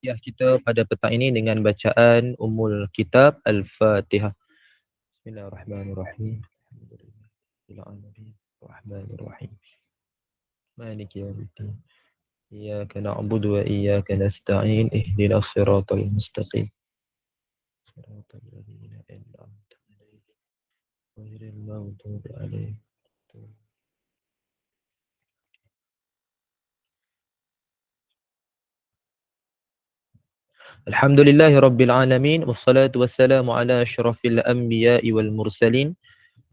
Ya, kita pada petang ini dengan bacaan Ummul Kitab Al-Fatihah. Bismillahirrahmanirrahim. Alhamdulillahirrahmanirrahim. Maliki yaumiddin. Iyyaka na'budu wa iyyaka nasta'in. Ihdinas siratal mustaqim. Siratal ladzina an'amta 'alaihim ghairil maghdubi 'alaihim. Alhamdulillahi Rabbil Alamin. Wassalatu wassalamu ala asyrafil anbiya'i wal mursalin.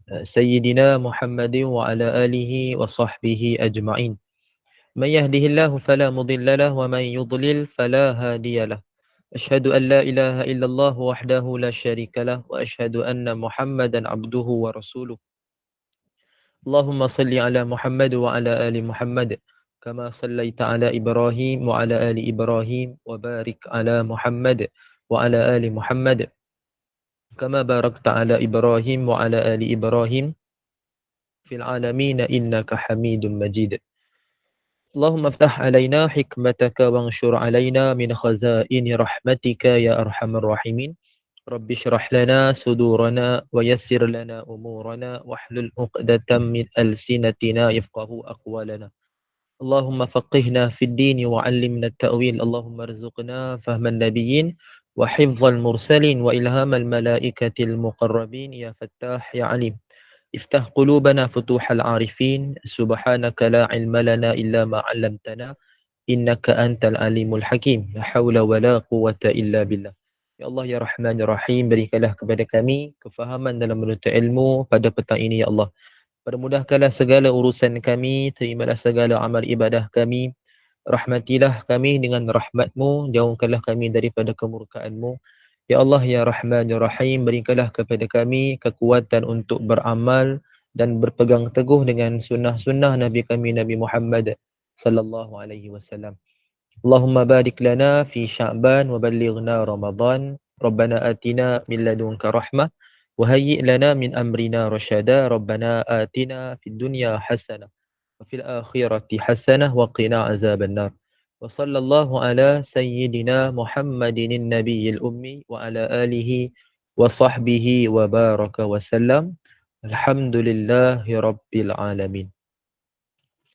Sayyidina Muhammadin wa ala alihi wa sahbihi ajma'in. Man yahdihillahu fala mudilla lahu wa man yudlil fala hadiya lahu. Asyhadu an la ilaha illallah wahdahu la syarika lahu wa asyhadu anna Muhammadan abduhu wa rasuluh. Allahumma salli ala Muhammad wa ala ali Muhammad. كما صليت على إبراهيم وعلى آل إبراهيم وبارك على محمد وعلى آل محمد كما باركت على إبراهيم وعلى آل إبراهيم في العالمين إنك حميد مجيد اللهم افتح علينا حكمتك وانشر علينا من خزائن رحمتك يا أرحم الراحمين رب اشرح لنا صدورنا ويسر لنا أمورنا واحلل عقدة من ألسنتنا يفقه أقوالنا اللهم فقهنا في الدين وعلمنا التأويل اللهم ارزقنا فهم النبيين وحفظ المرسلين وإلهام الملائكة المقربين يا فتاح يا عليم افتح قلوبنا فتوح العارفين سبحانك لا علم لنا إلا ما علمتنا إنك أنت العليم الحكيم لا حول ولا قوة إلا بالله. Ya Allah ya Rahman ya Rahim, berikanlah kepada kami kefahaman dalam menuntut ilmu pada petang ini ya Allah. Permudahkanlah segala urusan kami, terimalah segala amal ibadah kami, rahmatilah kami dengan rahmatmu, jauhkanlah kami daripada kemurkaanmu. Ya Allah, Ya Rahman, Ya Rahim, berikanlah kepada kami kekuatan untuk beramal dan berpegang teguh dengan sunnah-sunnah Nabi kami, Nabi Muhammad sallallahu alaihi wasallam. Allahumma barik lana fi Sya'ban wa ballighna Ramadan. Rabbana atina min ladunka rahmah وهيئ لنا من أمرنا رشدا ربنا آتنا في الدنيا حسنة وفي الآخرة حسنة وقنا عذاب النار وصلى الله على سيدنا محمد النبي الأمي وعلى آله وصحبه وبارك وسلم الحمد لله رب العالمين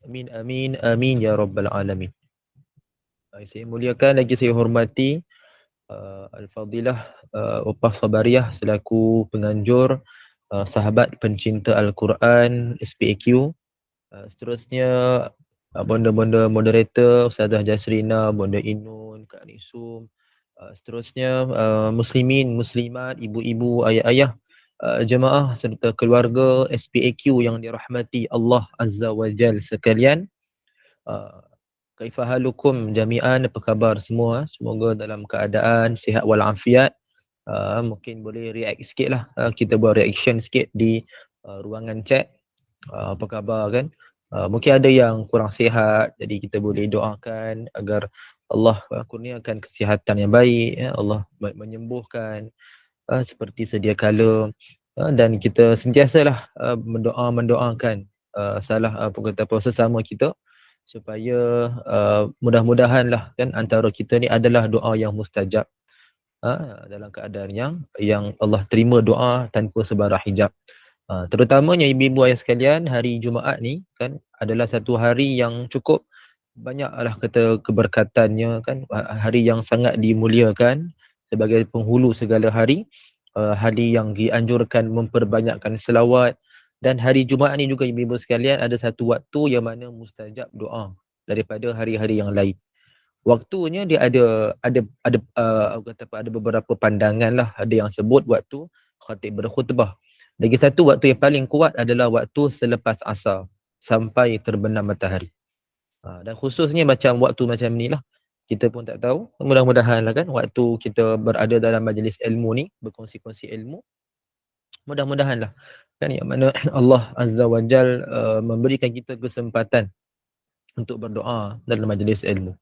آمين آمين آمين يا رب العالمين. Saya muliakan lagi saya hormati Al-Fadilah Upah Sabariyah selaku penganjur, sahabat pencinta Al-Quran SPAQ. Seterusnya bonda-bonda moderator Ustazah Jasrina, Bonda Inun, Kak Nisum. Seterusnya muslimin, muslimat, ibu-ibu, ayah-ayah, jemaah serta keluarga SPAQ yang dirahmati Allah Azza wa Jal sekalian. Kaifahalukum jami'an, apa khabar semua? Semoga dalam keadaan sihat walafiat. Mungkin boleh react sikit lah. Kita buat reaction sikit di ruangan chat. Apa khabar kan? Mungkin ada yang kurang sihat, jadi kita boleh doakan agar Allah kurniakan kesihatan yang baik, Allah menyembuhkan seperti sedia kala, dan kita sentiasalah mendoakan salah sesama kita supaya mudah-mudahanlah kan antara kita ni adalah doa yang mustajab, dalam keadaan yang Allah terima doa tanpa sebarang hijab. Terutamanya ibu-ibu ayah sekalian, hari Jumaat ni kan adalah satu hari yang cukup banyaklah kata keberkatannya kan, hari yang sangat dimuliakan sebagai penghulu segala hari, hari yang dianjurkan memperbanyakkan selawat. Dan hari Jumaat ni juga ibu-ibu sekalian ada satu waktu yang mana mustajab doa daripada hari-hari yang lain. Waktunya dia ada beberapa pandangan lah. Ada yang sebut waktu khatib berkhutbah. Lagi satu waktu yang paling kuat adalah waktu selepas asar sampai terbenam matahari. Dan khususnya macam waktu macam ni lah, kita pun tak tahu. Mudah-mudahan lah kan waktu kita berada dalam majlis ilmu ni, berkongsi-kongsi ilmu, mudah-mudahan lah kan yang mana Allah Azza wa Jal memberikan kita kesempatan untuk berdoa dalam majlis ilmu.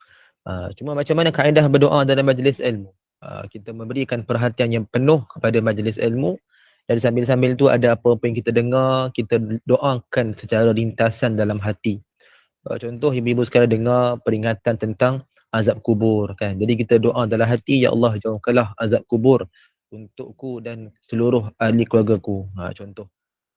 Cuma macam mana kaedah berdoa dalam majlis ilmu? Kita memberikan perhatian yang penuh kepada majlis ilmu, dan sambil-sambil tu ada apa-apa yang kita dengar, kita doakan secara rintasan dalam hati. Contoh ibu-ibu sekalian dengar peringatan tentang azab kubur kan. Jadi kita doa dalam hati, ya Allah jauhkanlah azab kubur untukku dan seluruh ahli keluargaku. Contoh.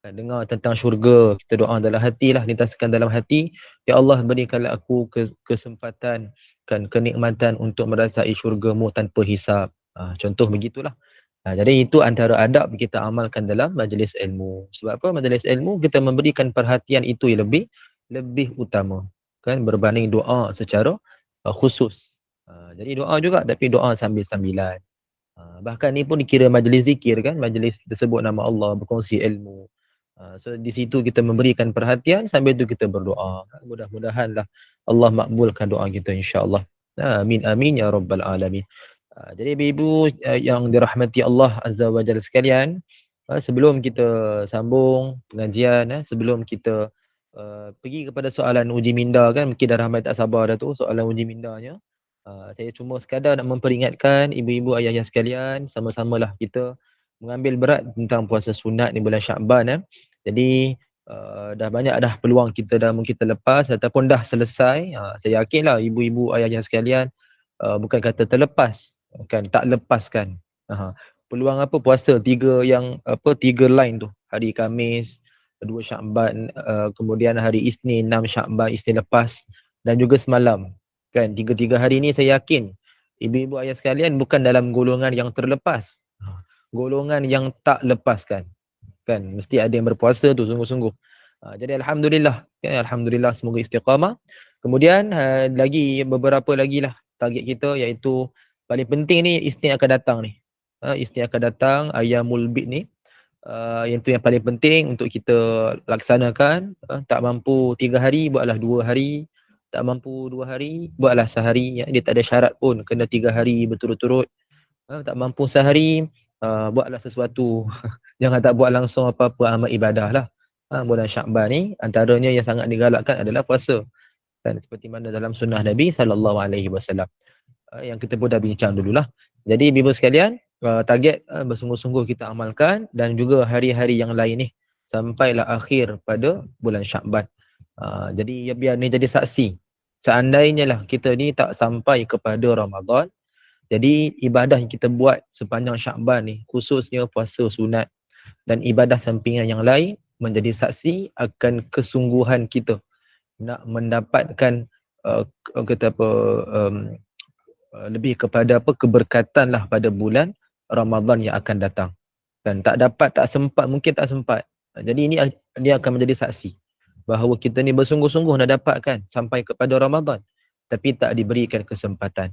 Dengar tentang syurga, kita doa dalam hati lah, lintaskan dalam hati, ya Allah berikanlah aku kesempatan kan kenikmatan untuk merasai syurgamu tanpa hisap. Contoh begitulah. Jadi itu antara adab kita amalkan dalam majlis ilmu. Sebab apa? Majlis ilmu kita memberikan perhatian itu yang lebih utama kan berbanding doa secara khusus. Jadi doa juga tapi doa sambil-sambilan. Bahkan ni pun dikira majlis zikir kan, majlis tersebut nama Allah, berkongsi ilmu. So di situ kita memberikan perhatian sambil tu kita berdoa. Mudah-mudahanlah Allah makbulkan doa kita insya-Allah. Amin amin ya rabbal alamin. Jadi ibu-ibu yang dirahmati Allah Azza wa Jalla sekalian, sebelum kita sambung pengajian, sebelum kita pergi kepada soalan uji minda kan, mungkin dah ramai tak sabar dah tu soalan uji mindanya. Saya cuma sekadar nak memperingatkan ibu-ibu ayah-ayah sekalian, sama-samalah kita mengambil berat tentang puasa sunat di bulan Syakban. Jadi dah banyak dah peluang kita dah mungkin terlepas ataupun dah selesai. Saya yakinlah ibu-ibu ayah-ayah sekalian bukan kata terlepas, kan tak lepaskan. Peluang apa puasa tiga line tu, hari Khamis 2 Syakban, kemudian hari Isnin 6 Syakban, Isnin lepas, dan juga semalam. Kan tiga hari ni saya yakin ibu-ibu ayah sekalian bukan dalam golongan yang terlepas, golongan yang tak lepaskan. Kan mesti ada yang berpuasa tu sungguh-sungguh. Jadi alhamdulillah, kan, alhamdulillah, semoga istiqamah. Kemudian lagi beberapa lagi lah target kita, iaitu paling penting ni Isnin akan datang ni. Isnin akan datang, Ayyamul Bid ni. Yang tu yang paling penting untuk kita laksanakan. Tak mampu 3 hari, buatlah 2 hari. Tak mampu 2 hari, buatlah sehari. Dia tak ada syarat pun kena 3 hari berturut-turut. Tak mampu sehari, buatlah sesuatu. Jangan tak buat langsung apa-apa amal ibadah lah. Bulan Syakban ni antaranya yang sangat digalakkan adalah puasa. Dan seperti mana dalam sunnah Nabi SAW. Yang kita pun dah bincang dululah. Jadi ibu sekalian, target bersungguh-sungguh kita amalkan, dan juga hari-hari yang lain ni sampailah akhir pada bulan Syakban. Jadi biar ni jadi saksi. Seandainya lah kita ni tak sampai kepada Ramadan, jadi ibadah yang kita buat sepanjang Syakban ni, khususnya puasa sunat dan ibadah sampingan yang lain, menjadi saksi akan kesungguhan kita nak mendapatkan lebih kepada keberkatan lah pada bulan Ramadan yang akan datang. Dan tak dapat, tak sempat, mungkin tak sempat. Jadi ini dia akan menjadi saksi bahawa kita ni bersungguh-sungguh nak dapatkan sampai kepada Ramadan, tapi tak diberikan kesempatan.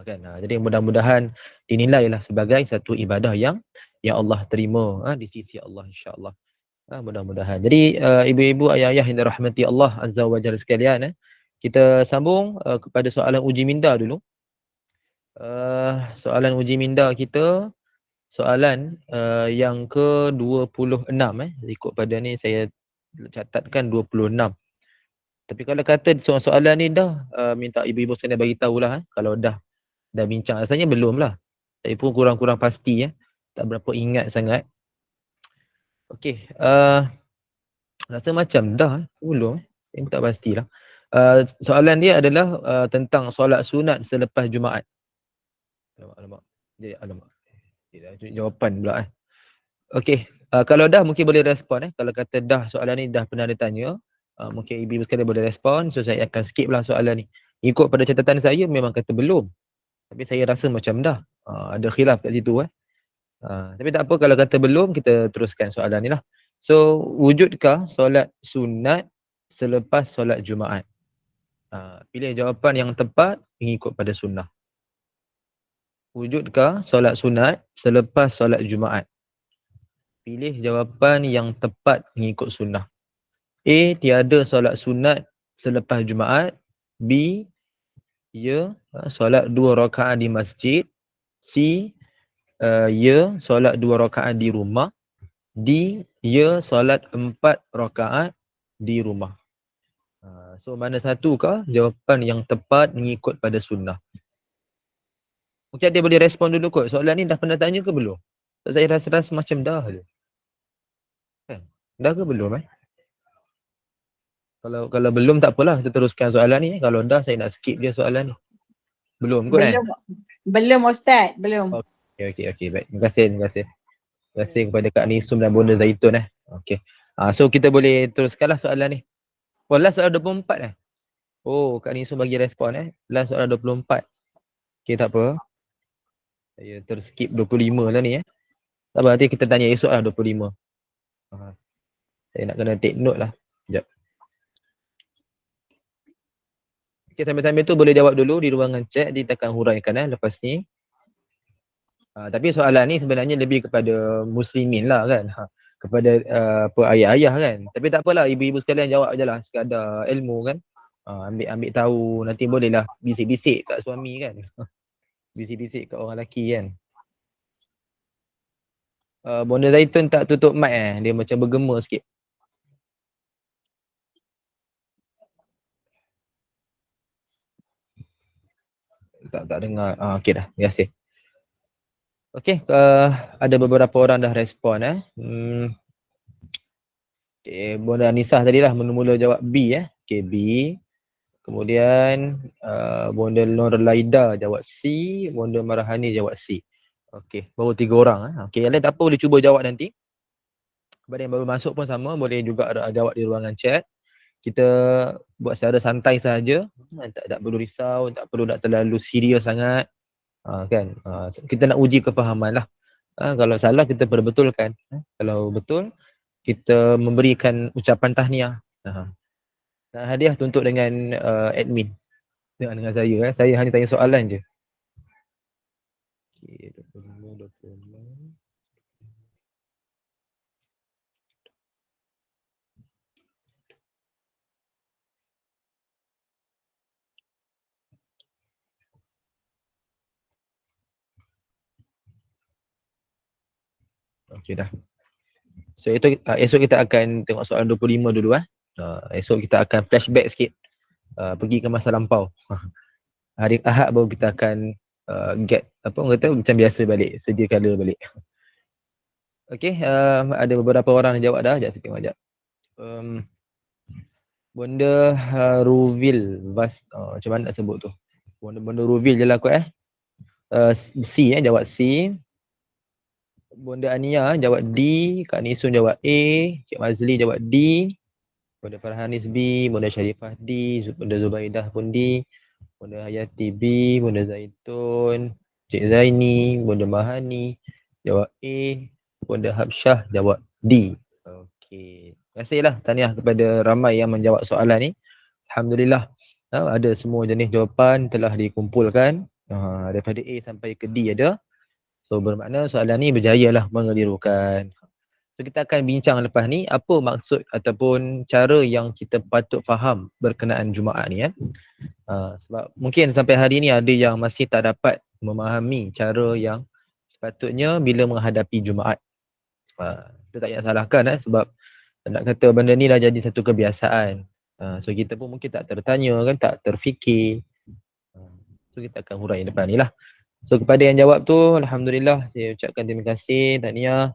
Jadi mudah-mudahan dinilailah sebagai satu ibadah yang Allah terima di sisi Allah, insya-Allah. Mudah-mudahan. Jadi ibu-ibu ayah-ayah yang dirahmati Allah Azza wa Jalla sekalian, kita sambung kepada soalan uji minda dulu. Soalan uji minda kita, soalan yang ke-26 ikut pada ni saya catatkan 26. Tapi kalau kata soalan ni dah minta ibu-ibu sekalian bagi tahulah kalau dah bincang, rasanya belum lah. Saya pun kurang-kurang pasti tak berapa ingat sangat. Okey, rasa macam dah belum saya pun tak pastilah. Soalan dia adalah tentang solat sunat selepas Jumaat. Alamak. Jawapan pula Okey, kalau dah mungkin boleh respon Kalau kata dah soalan ni dah pernah ditanya, mungkin ibu sekalian boleh respon. So saya akan skip lah soalan ni. Ikut pada catatan saya memang kata belum. Tapi saya rasa macam dah. Ada khilaf kat situ tapi tak apa, kalau kata belum, kita teruskan soalan ni lah. So, wujudkah solat sunat selepas solat Jumaat? Pilih jawapan yang tepat mengikut pada sunnah. Wujudkah solat sunat selepas solat Jumaat? Pilih jawapan yang tepat mengikut sunnah. A. Tiada solat sunat selepas Jumaat. B. Ya, solat 2 rakaat di masjid. C. Ya, solat 2 rakaat di rumah. D. Ya, solat 4 rakaat di rumah. So mana satukah jawapan yang tepat mengikut pada sunnah? Mungkin dia boleh respon dulu kot. Soalan ni dah pernah tanya ke belum? So, saya rasa macam dah je. Dah ke belum Kalau belum tak apalah, kita teruskan soalan ni. Kalau dah, saya nak skip dia soalan ni. Belum kot Belum Ustaz, belum. Okey, baik. Terima kasih kepada Kak Nisum dan Bonda Zaitun Okey. So kita boleh teruskanlah soalan ni. Last soalan 24 Kak Nisum bagi respon Last soalan 24. Okey, tak apa. Saya terskip 25 lah ni Tak apa, nanti kita tanya esok lah 25. Saya nak kena take note lah. Sekejap. Okey, sambil-sambil tu boleh jawab dulu di ruangan chat, dia akan huraikan lepas ni. Tapi soalan ni sebenarnya lebih kepada muslimin lah kan. Kepada ayah-ayah kan. Tapi tak apalah, ibu-ibu sekalian jawab je lah, sekadar ilmu kan. Ambil tahu, nanti bolehlah bisik-bisik kat suami kan. Bisik-bisik kat orang lelaki kan. Bonda Zaitun tak tutup mic dia macam bergema sikit. Tak dengar. Okey dah, terima kasih. Okey, ada beberapa orang dah respon Okay, Bonda Anisah tadi lah mula-mula jawab B Okay, B. Kemudian Bonda Nur Laida jawab C, Bonda Marahani jawab C. Okey, baru 3 orang Okey, yang lain tak apa, boleh cuba jawab nanti. Kepada yang baru masuk pun sama, boleh juga jawab di ruangan chat. Kita buat secara santai saja, tak perlu risau, tak perlu nak terlalu serius sangat. Kan? Kita nak uji kefahaman lah. Kalau salah kita perbetulkan. Kalau betul, kita memberikan ucapan tahniah. Hadiah tuntut dengan admin. Dengan saya. Saya hanya tanya soalan je. Okay, 25. Okey dah. So itu esok kita akan tengok soalan 25 dulu esok kita akan flashback sikit. Pergi ke masa lampau. Hari Ahad baru kita akan get orang kata macam biasa balik, sedia kala balik. Okey, ada beberapa orang yang jawab dah. Sekejap saya tengok sekejap. Bonda Ruvil macam mana nak sebut tu? Bonda Ruvil je lah kot C jawab C. Bonda Ania jawab D, Kak Nisun jawab A, Cik Mazli jawab D, Bonda Farhanis B, Bonda Syarifah D, Bonda Zubaidah pun D, Bonda Hayati B, Bonda Zaitun, Cik Zaini, Bonda Mahani jawab A, Bonda Habsyah jawab D. Okey. Terima kasihlah tahniah kepada ramai yang menjawab soalan ni. Alhamdulillah. Ada semua jenis jawapan telah dikumpulkan. Daripada A sampai ke D ada. So bermakna soalan ni berjayalah mengelirukan. So kita akan bincang lepas ni apa maksud ataupun cara yang kita patut faham berkenaan Jumaat ni sebab mungkin sampai hari ni ada yang masih tak dapat memahami cara yang sepatutnya bila menghadapi Jumaat. Kita tak payah salahkan sebab nak kata benda ni dah jadi satu kebiasaan. So kita pun mungkin tak tertanya kan, tak terfikir. So kita akan hurai depan ni lah. So kepada yang jawab tu, Alhamdulillah saya ucapkan terima kasih, tahniah,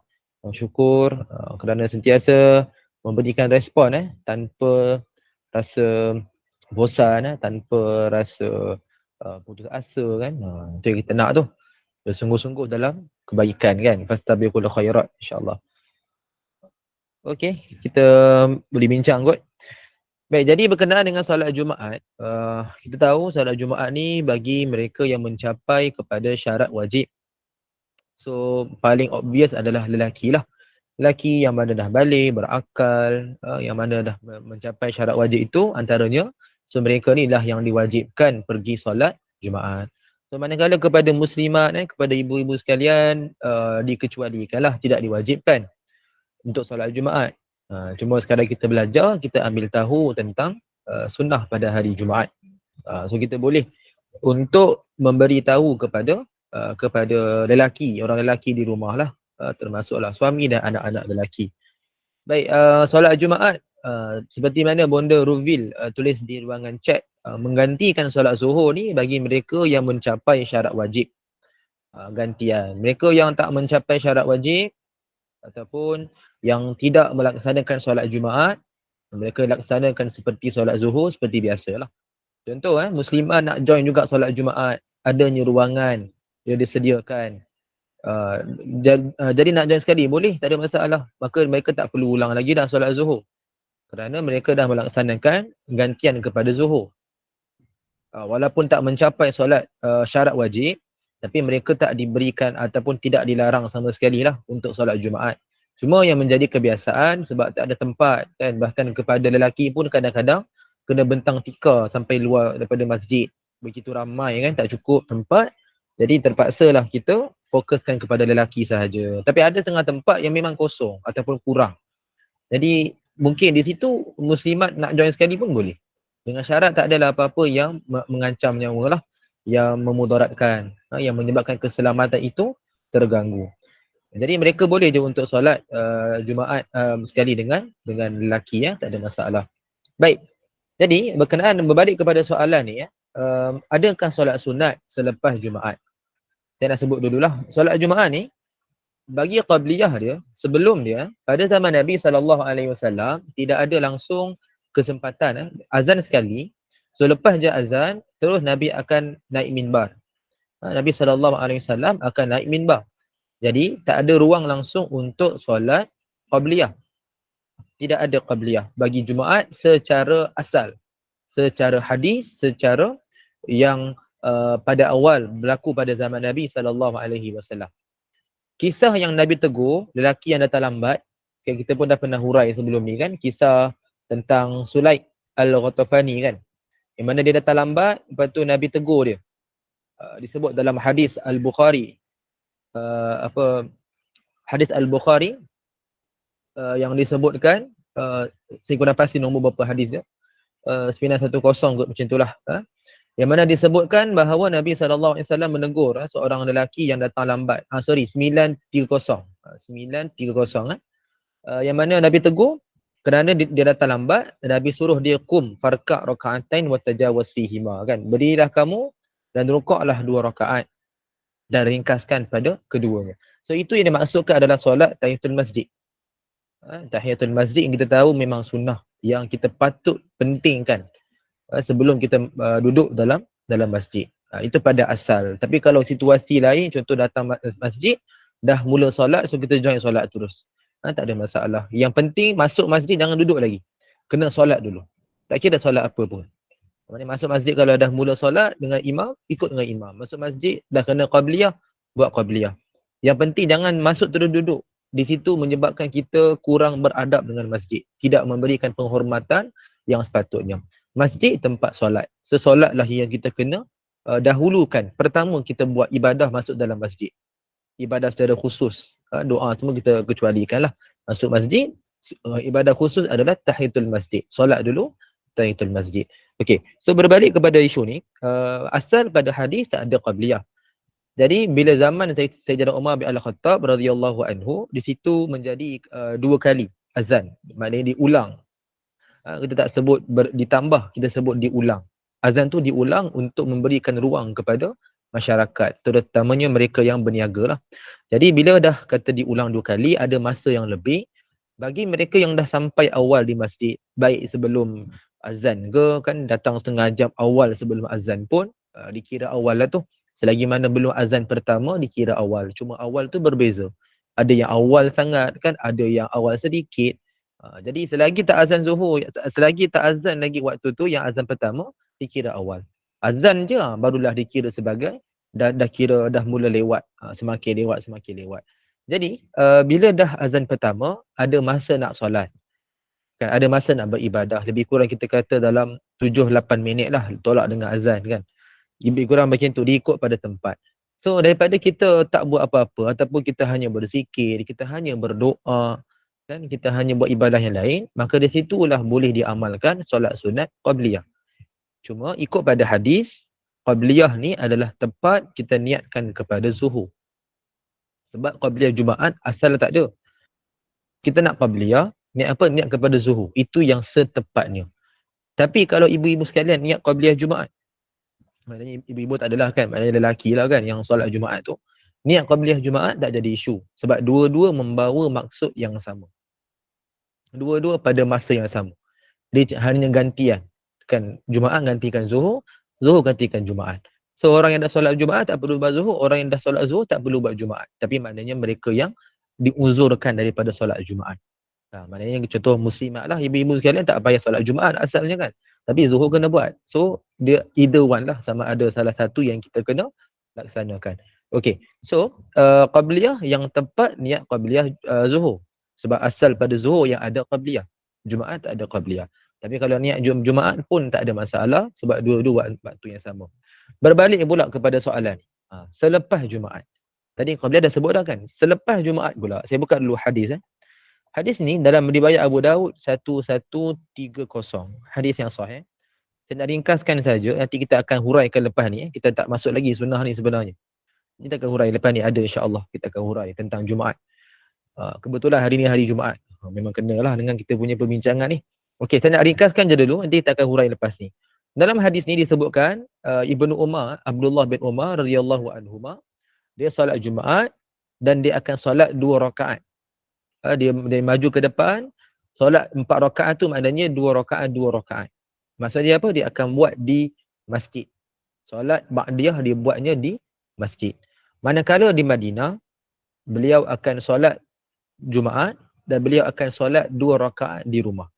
syukur kerana sentiasa memberikan respon tanpa rasa bosan, tanpa rasa putus asa kan. Itu yang kita nak tu. Bersungguh-sungguh dalam kebaikan kan. Fastabiqul khairat insya-Allah. Okey, kita boleh bincang kot. Baik, jadi berkenaan dengan solat Jumaat, kita tahu solat Jumaat ni bagi mereka yang mencapai kepada syarat wajib. So, paling obvious adalah lelaki lah. Lelaki yang mana dah balik, berakal, yang mana dah mencapai syarat wajib itu antaranya. So, mereka ni lah yang diwajibkan pergi solat Jumaat. So, manakala kepada muslimat, kepada ibu-ibu sekalian, dikecualikan lah, tidak diwajibkan untuk solat Jumaat. Cuma sekadar kita belajar, kita ambil tahu tentang sunnah pada hari Jumaat. So kita boleh untuk memberi tahu kepada lelaki, orang lelaki di rumah lah, termasuklah suami dan anak-anak lelaki. Baik, solat Jumaat seperti mana Bonda Ruvil tulis di ruangan chat, menggantikan solat zuhur ni bagi mereka yang mencapai syarat wajib. Gantian. Mereka yang tak mencapai syarat wajib ataupun yang tidak melaksanakan solat Jumaat, mereka laksanakan seperti solat zuhur seperti biasalah. Contoh muslimah nak join juga solat Jumaat, adanya ruangan yang disediakan. Jadi nak join sekali boleh, tak ada masalah. Maka mereka tak perlu ulang lagi dah solat Zuhur. Kerana mereka dah melaksanakan gantian kepada Zuhur. Walaupun tak mencapai solat syarat wajib, tapi mereka tak diberikan ataupun tidak dilarang sama sekali lah untuk solat Jumaat. Cuma yang menjadi kebiasaan sebab tak ada tempat kan, bahkan kepada lelaki pun kadang-kadang kena bentang tikar sampai luar daripada masjid. Begitu ramai kan, tak cukup tempat. Jadi terpaksalah kita fokuskan kepada lelaki sahaja. Tapi ada setengah tempat yang memang kosong ataupun kurang. Jadi mungkin di situ muslimat nak join sekali pun boleh. Dengan syarat tak adalah apa-apa yang mengancam nyawa lah, yang memudaratkan, yang menyebabkan keselamatan itu terganggu. Jadi mereka boleh je untuk solat Jumaat sekali dengan lelaki, ya, tak ada masalah. Baik. Jadi berkenaan berbalik kepada soalan ni, adakah solat sunat selepas Jumaat? Saya nak sebut dululah. Solat Jumaat ni bagi qabliyah dia, sebelum dia, pada zaman Nabi SAW tidak ada langsung kesempatan azan sekali. So lepas je azan, terus Nabi akan naik minbar. Nabi SAW akan naik minbar. Jadi tak ada ruang langsung untuk solat qabliyah. Tidak ada qabliyah bagi Jumaat secara asal, secara hadis, secara yang pada awal berlaku pada zaman Nabi SAW. Kisah yang Nabi tegur lelaki yang datang lambat, kita pun dah pernah hurai sebelum ni kan, kisah tentang Sulaik Al-Ghatafani kan, yang mana dia datang lambat, lepas tu Nabi tegur dia. Disebut dalam hadis Al-Bukhari, hadis Al-Bukhari yang disebutkan, saya kurang pasti nombor berapa hadis dia, 910 kot macam itulah. Yang mana disebutkan bahawa Nabi SAW menegur seorang lelaki yang datang lambat. 930. 930. Yang mana Nabi tegur kerana dia datang lambat, Nabi suruh dia kum farka' raka'atain wa tajawaz fihima kan. Berilah kamu dan rukuklah 2 rakaat dan ringkaskan pada keduanya. So itu yang dimaksudkan adalah solat tahiyatul masjid. Tahiyatul masjid yang kita tahu memang sunnah yang kita patut pentingkan sebelum kita duduk dalam masjid. Itu pada asal. Tapi kalau situasi lain, contoh datang masjid, dah mula solat, so kita join solat terus. Tak ada masalah. Yang penting masuk masjid jangan duduk lagi. Kena solat dulu. Tak kira solat apa pun. Maksudnya masuk masjid kalau dah mula solat dengan imam, ikut dengan imam. Masuk masjid dah kena qabliyah, buat qabliyah. Yang penting jangan masuk terus duduk. Di situ menyebabkan kita kurang beradab dengan masjid. Tidak memberikan penghormatan yang sepatutnya. Masjid tempat solat. Solatlah yang kita kena dahulukan. Pertama kita buat ibadah masuk dalam masjid. Ibadah secara khusus. Doa semua kita kecualikan lah. Masuk masjid, ibadah khusus adalah tahiyatul masjid. Solat dulu, tahiyatul masjid. Okey, so berbalik kepada isu ni, asal pada hadis tak ada qabliyah. Jadi bila zaman Sayyidina Umar bin Al-Khattab radhiyallahu anhu, di situ menjadi 2 kali azan. Maknanya diulang. Kita tak sebut ditambah, kita sebut diulang. Azan tu diulang untuk memberikan ruang kepada masyarakat, terutamanya mereka yang berniaga lah. Jadi bila dah kata diulang 2 kali, ada masa yang lebih bagi mereka yang dah sampai awal di masjid, baik sebelum azan ke kan, datang setengah jam awal sebelum azan pun dikira awal lah tu. Selagi mana belum azan pertama dikira awal. Cuma awal tu berbeza. Ada yang awal sangat kan, ada yang awal sedikit. Jadi selagi tak azan Zuhur, selagi tak azan lagi waktu tu, yang azan pertama dikira awal. Azan je barulah dikira sebagai dah kira dah mula lewat, semakin lewat. Jadi bila dah azan pertama, ada masa nak solat. Kan ada masa nak beribadah. Lebih kurang kita kata dalam 7-8 minit lah tolak dengan azan kan. Lebih kurang macam tu, diikut pada tempat. So daripada kita tak buat apa-apa ataupun kita hanya berzikir, kita hanya berdoa, kan, kita hanya buat ibadah yang lain, maka di situlah boleh diamalkan solat sunat qabliyah. Cuma ikut pada hadis, qabliyah ni adalah tepat kita niatkan kepada Zuhur. Sebab qabliyah Jumaat asal tak ada. Kita nak qabliyah, niat apa? Niat kepada Zuhur. Itu yang setepatnya. Tapi kalau ibu-ibu sekalian niat qabliyah Jumaat, maknanya ibu-ibu tak adalah kan, maknanya lelaki lah kan yang solat Jumaat tu, niat qabliyah Jumaat tak jadi isu. Sebab dua-dua membawa maksud yang sama. Dua-dua pada masa yang sama. Dia hanya gantian. Kan Jumaat gantikan Zuhur, Zuhur gantikan Jumaat. So orang yang dah solat Jumaat tak perlu buat zuhur, orang yang dah solat zuhur tak perlu buat Jumaat. Tapi maknanya mereka yang diuzurkan daripada solat Jumaat. Maknanya contoh muslimat lah, ibu-ibu sekalian tak payah solat Jumaat asalnya kan. Tapi zuhur kena buat. So dia either one lah, sama ada salah satu yang kita kena laksanakan. Okay, so qabliyah yang tepat niat qabliyah zuhur. Sebab asal pada zuhur yang ada qabliyah. Jumaat tak ada qabliyah. Tapi kalau niat Jumaat pun tak ada masalah sebab dua-dua waktu yang sama. Berbalik pula kepada soalan. Selepas Jumaat. Tadi qabliyah dah sebut dah kan. Selepas Jumaat pula. Saya buka dulu hadis. Hadis ni dalam riwayat Abu Daud 1130. Hadis yang sahih. Saya nak ringkaskan saja. Nanti kita akan huraikan lepas ni. Kita tak masuk lagi sunnah ni sebenarnya. Kita akan hurai lepas ni ada insya-Allah. Kita akan hurai tentang Jumaat. Kebetulan hari ni hari Jumaat. Memang kenalah dengan kita punya perbincangan ni. Okey, saya nak ringkaskan je dulu. Nanti kita akan hurai lepas ni. Dalam hadis ni disebutkan Ibnu Umar, Abdullah bin Umar radhiyallahu anhuma, dia solat Jumaat dan dia akan solat 2 rakaat. Dia maju ke depan, solat 4 rakaat tu maknanya 2 rakaat 2 rakaat. Maksudnya apa? Dia akan buat di masjid. Solat ba'diyah dia buatnya di masjid. Manakala di Madinah, beliau akan solat Jumaat dan beliau akan solat 2 rakaat di rumah.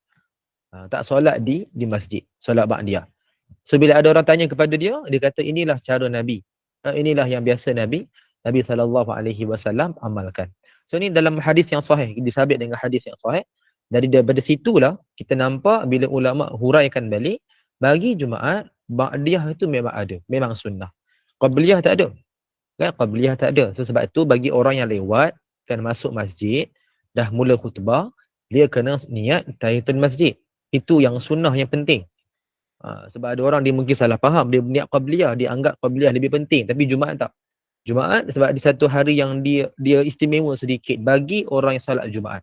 Tak solat di masjid, solat ba'diyah. So bila ada orang tanya kepada dia, dia kata inilah cara Nabi. Inilah yang biasa Nabi SAW amalkan. So ni dalam hadis yang sahih, disabit dengan hadis yang sahih. Daripada situlah kita nampak bila ulama huraikan balik, bagi Jumaat, ba'diyah itu memang ada, memang sunnah. Qabliyah tak ada. Kan qabliyah tak ada. So sebab tu bagi orang yang lewat kan masuk masjid, dah mula khutbah, dia kena niat tahiyatul masjid. Itu yang sunnah yang penting. Sebab ada orang dia mungkin salah faham, dia niat qabliyah, dia anggap qabliyah lebih penting, tapi Jumaat tak. Jumaat sebab di satu hari yang dia istimewa sedikit bagi orang yang solat Jumaat.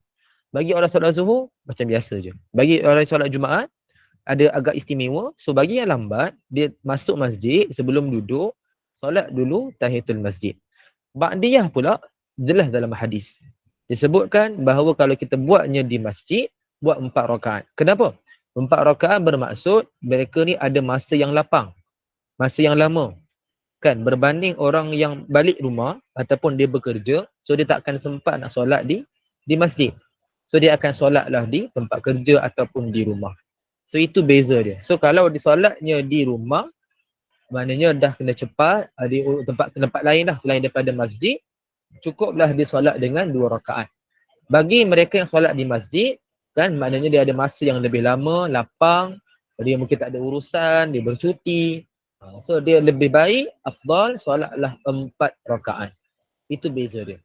Bagi orang solat zuhur macam biasa je. Bagi orang yang solat Jumaat ada agak istimewa. So bagi yang lambat, dia masuk masjid sebelum duduk, solat dulu tahiyatul masjid. Ba'diyah pula jelas dalam hadis. Disebutkan bahawa kalau kita buatnya di masjid, buat 4 rakaat. Kenapa? 4 rakaat bermaksud mereka ni ada masa yang lapang. Masa yang lama. Kan berbanding orang yang balik rumah ataupun dia bekerja, so dia tak akan sempat nak solat di masjid. So dia akan solatlah di tempat kerja ataupun di rumah. So itu beza dia. So kalau disolatnya di rumah, maknanya dah kena cepat, ada tempat lain lah selain daripada masjid, cukuplah dia solat dengan 2 rakaat. Bagi mereka yang solat di masjid, kan maknanya dia ada masa yang lebih lama, lapang, dia mungkin tak ada urusan, dia bercuti. So dia lebih baik, afdal, solatlah 4 rakaat. Itu beza dia.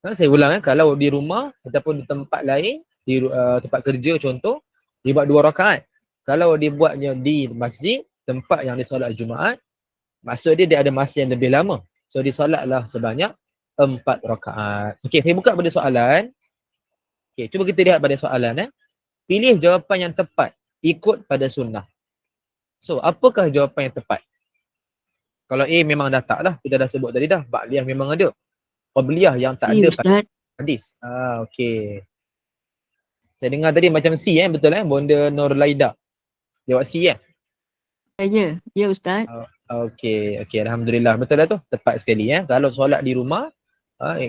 Saya ulang kalau di rumah ataupun di tempat lain, di tempat kerja contoh, dia buat 2 rakaat. Kalau dia buatnya di masjid, tempat yang dia solat Jumaat, maksud dia ada masa yang lebih lama. So dia solatlah sebanyak 4 rakaat. Okey, saya buka pada soalan. Okey, cuba kita lihat pada soalan. Pilih jawapan yang tepat, ikut pada sunnah. So, apakah jawapan yang tepat? Kalau A memang dah tak lah, kita dah sebut tadi dah. Ba'diyah memang ada. Qabliyah yang tak ada pada hadis. Okey. Saya dengar tadi macam C betul Bonda Nurlaida. Jawab C Ya Ustaz. Okey, alhamdulillah. Betul dah tu. Tepat sekali Kalau solat di rumah,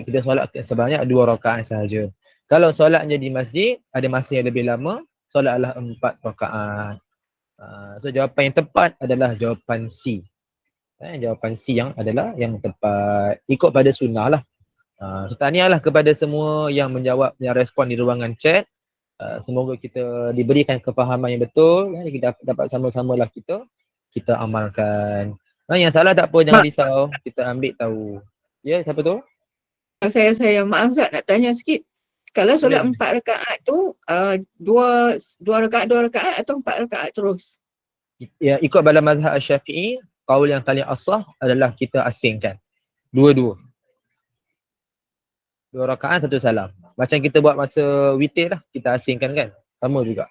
kita solat sebanyak 2 rakaat sahaja. Kalau solatnya di masjid, ada masa yang lebih lama, solatlah 4 rakaat. So jawapan yang tepat adalah jawapan C. Jawapan C yang adalah yang tepat. Ikut pada sunnah lah. So tahniahlah kepada semua yang menjawab, yang respon di ruangan chat. Semoga kita diberikan kefahaman yang betul. Kita dapat sama-samalah kita amalkan. Yang salah tak apa, jangan risau. Kita ambil tahu. Ya, siapa tu? Saya maaf Ustaz, nak tanya sikit. Kalau solat 4 rakaat tu, 2 rakaat atau 4 rakaat terus? Ya, ikut dalam mazhab Syafi'i, qaul yang paling asah adalah kita asingkan. 2 rakaat 1 salam. Macam kita buat masa witir lah, kita asingkan kan. Sama juga.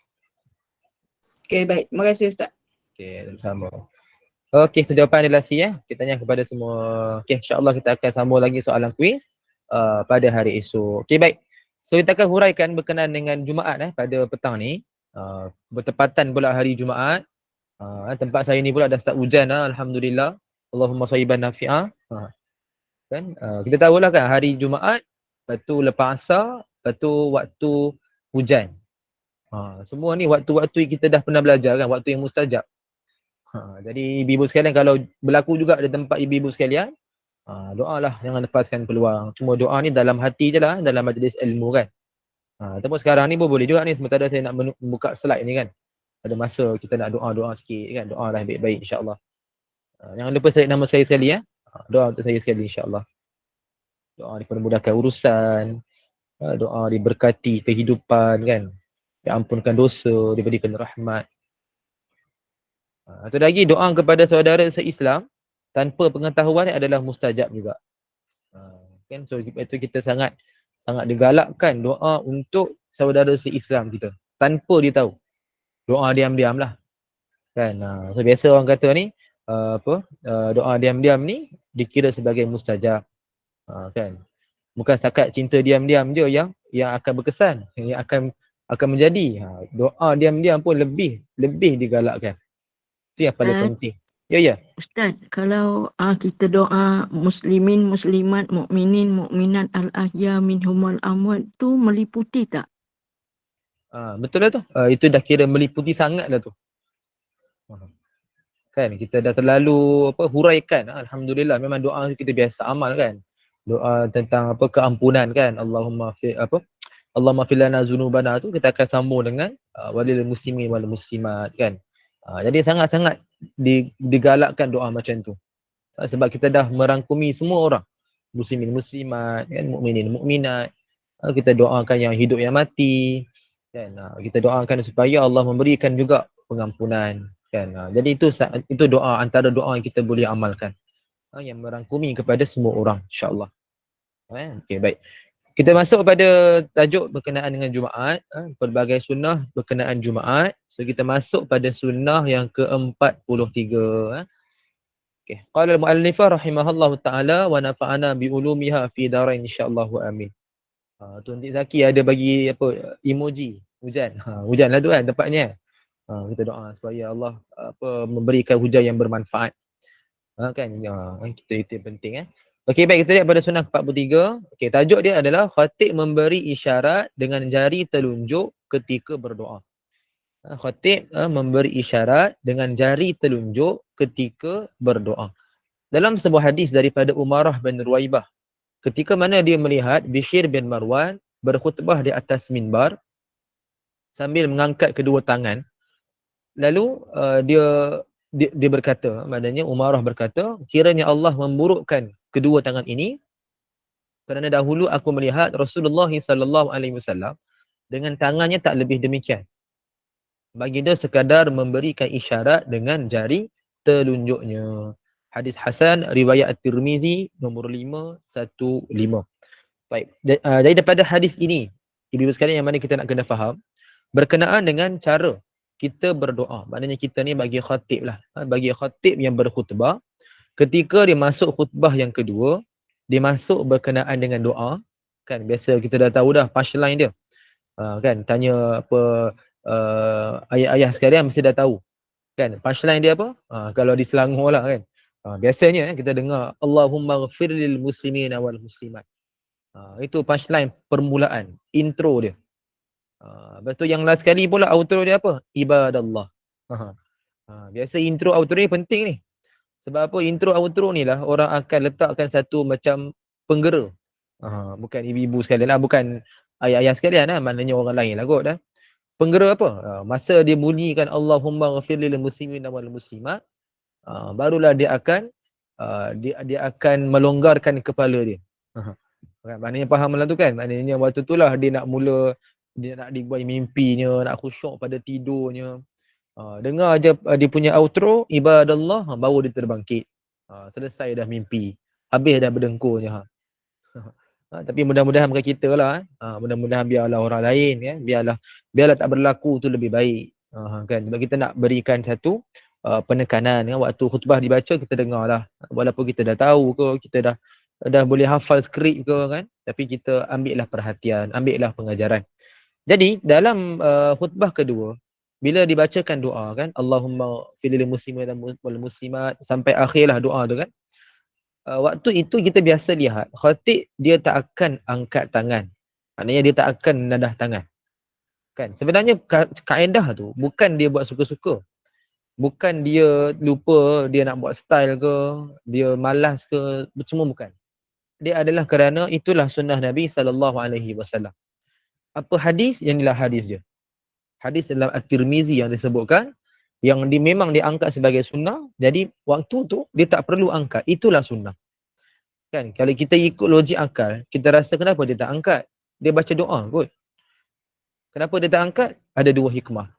Okey, baik. Terima kasih Ustaz. Okey, sama. Okey, so jawapan adalah C Kita tanya kepada semua. Okey, insya-Allah kita akan sambung lagi soalan kuis pada hari esok. Okey, baik. So kita akan huraikan berkenaan dengan Jumaat pada petang ni. Bertepatan pula hari Jumaat. Tempat saya ni pula dah start hujan alhamdulillah. Allahumma sayyiban nafi'ah. Kan? Kita tahulah kan hari Jumaat, lepas tu lepas asar, lepas tu waktu hujan. Semua ni waktu-waktu kita dah pernah belajar kan, waktu yang mustajab. Jadi ibu-ibu sekalian, kalau berlaku juga di tempat ibu-ibu sekalian, doalah, jangan lepaskan peluang. Cuma doa ni dalam hati je lah, dalam majlis ilmu kan. Ataupun sekarang ni pun boleh juga ni, sementara saya nak buka slide ni kan. Ada masa kita nak doa-doa sikit kan, doa lah baik-baik insyaAllah. Jangan lupa select nama saya sekali ya. Doa untuk saya sekali insyaAllah. Doa dipermudahkan urusan, doa diberkati kehidupan kan, diampunkan dosa, diberikan rahmat. Atau lagi doa kepada saudara se-Islam tanpa pengetahuan adalah mustajab juga. Kan, so itu kita sangat digalakkan doa untuk saudara se-Islam kita tanpa dia tahu. Doa diam-diam lah kan. So biasa orang kata ni doa diam-diam ni dikira sebagai mustajab. Kan, bukan setakat cinta diam-diam je yang akan berkesan, yang akan menjadi. Doa diam-diam pun lebih digalakkan. Itu yang paling penting. Ya. Ustaz, kalau kita doa muslimin, muslimat, mukminin, mukminat, al-ahya minhumul amwat tu meliputi tak? Betul lah tu. Itu dah kira meliputi sangat lah tu. Kan, kita dah terlalu huraikan. Alhamdulillah, memang doa kita biasa amal kan. Doa tentang keampunan kan. Allahumma fir lana zunubana tu kita akan sambung dengan walil muslimin wal muslimat kan. Jadi sangat-sangat digalakkan doa macam tu. Sebab kita dah merangkumi semua orang. Muslimin, muslimat, kan, mukminin, mukminat. Kita doakan yang hidup yang mati. Kan. Kita doakan supaya Allah memberikan juga pengampunan. Kan. Jadi itu doa, antara doa yang kita boleh amalkan. Yang merangkumi kepada semua orang, insyaAllah. Okey, baik. Kita masuk pada tajuk berkenaan dengan Jumaat, pelbagai sunnah berkenaan Jumaat. So kita masuk pada sunnah yang ke-43. Okey. Qala al-mu'allifah rahimahullahu taala wa nafa'ana bi ulumiha fi darain insyaallah amin. Tuan Cik Zaki ada bagi emoji hujan. Hujan lah tu kan tempatnya. Kita doa supaya Allah memberikan hujan yang bermanfaat. Kan kita itu yang penting Okey, baik, kita lihat pada sunnah 43. Okey, tajuk dia adalah khatib memberi isyarat dengan jari telunjuk ketika berdoa. Khatib memberi isyarat dengan jari telunjuk ketika berdoa. Dalam sebuah hadis daripada Umarah bin Ruwaibah, ketika mana dia melihat Bishr bin Marwan berkhutbah di atas minbar sambil mengangkat kedua tangan, lalu dia berkata, maknanya Umarah berkata, kiranya Allah memburukkan kedua tangan ini kerana dahulu aku melihat Rasulullah sallallahu alaihi wasallam dengan tangannya tak lebih demikian. Baginda sekadar memberikan isyarat dengan jari telunjuknya. Hadis Hasan riwayat At-Tirmizi nombor 515. Baik. Jadi daripada hadis ini, ibu-ibu sekalian yang mana kita nak kena faham berkenaan dengan cara kita berdoa. Maknanya kita ni bagi khatib lah. Bagi khatib yang berkhutbah, ketika dia masuk khutbah yang kedua, dia masuk berkenaan dengan doa. Kan biasa kita dah tahu dah punchline dia. Kan tanya ayah-ayah sekalian mesti dah tahu. Kan punchline dia apa? Kalau di Selangor lah kan. Biasanya kita dengar Allahumma ghafir lil muslimin wal muslimat. Itu punchline permulaan, intro dia. Lepas tu yang last sekali pula outro dia apa? Ibadallah. Biasa intro outro ni penting ni. Sebab apa? Intro outro ni lah orang akan letakkan satu macam penggera. Bukan ibu-ibu sekalian lah, bukan ayah-ayah sekalian lah, maknanya orang lain lah kot dah. Penggera apa? Masa dia bunyikan Allahumma ghafir lil muslimin wal muslimat, barulah dia akan melonggarkan kepala dia. Maknanya faham lah tu kan? Maknanya waktu tu lah dia nak dibuat mimpinya, nak khusyuk pada tidurnya. Dengar je dia punya outro, ibadallah, baru dia terbangkit. Selesai dah mimpi. Habis dah berdengkurnya. Tapi mudah-mudahan bukan kita lah. Mudah-mudahan biarlah orang lain. Biarlah tak berlaku tu lebih baik. Kan? Sebab kita nak berikan satu penekanan. Waktu khutbah dibaca, kita dengar lah. Walaupun kita dah tahu ke, kita dah boleh hafal skrip ke kan. Tapi kita ambillah perhatian, ambillah pengajaran. Jadi dalam khutbah kedua, bila dibacakan doa kan, Allahumma filil muslimin wal muslimat sampai akhirlah doa tu kan, waktu itu kita biasa lihat khatib dia tak akan angkat tangan. Maknanya dia tak akan menadah tangan. Kan? Sebenarnya kaedah tu bukan dia buat suka-suka. Bukan dia lupa dia nak buat style ke, dia malas ke, semua bukan. Dia adalah kerana itulah sunnah Nabi SAW. Apa hadis? Yang inilah hadis dia. Hadis dalam At-Tirmizi yang disebutkan, yang memang diangkat sebagai sunnah, jadi waktu tu dia tak perlu angkat. Itulah sunnah. Kan? Kalau kita ikut logik akal, kita rasa kenapa dia tak angkat? Dia baca doa kot. Kenapa dia tak angkat? Ada dua hikmah.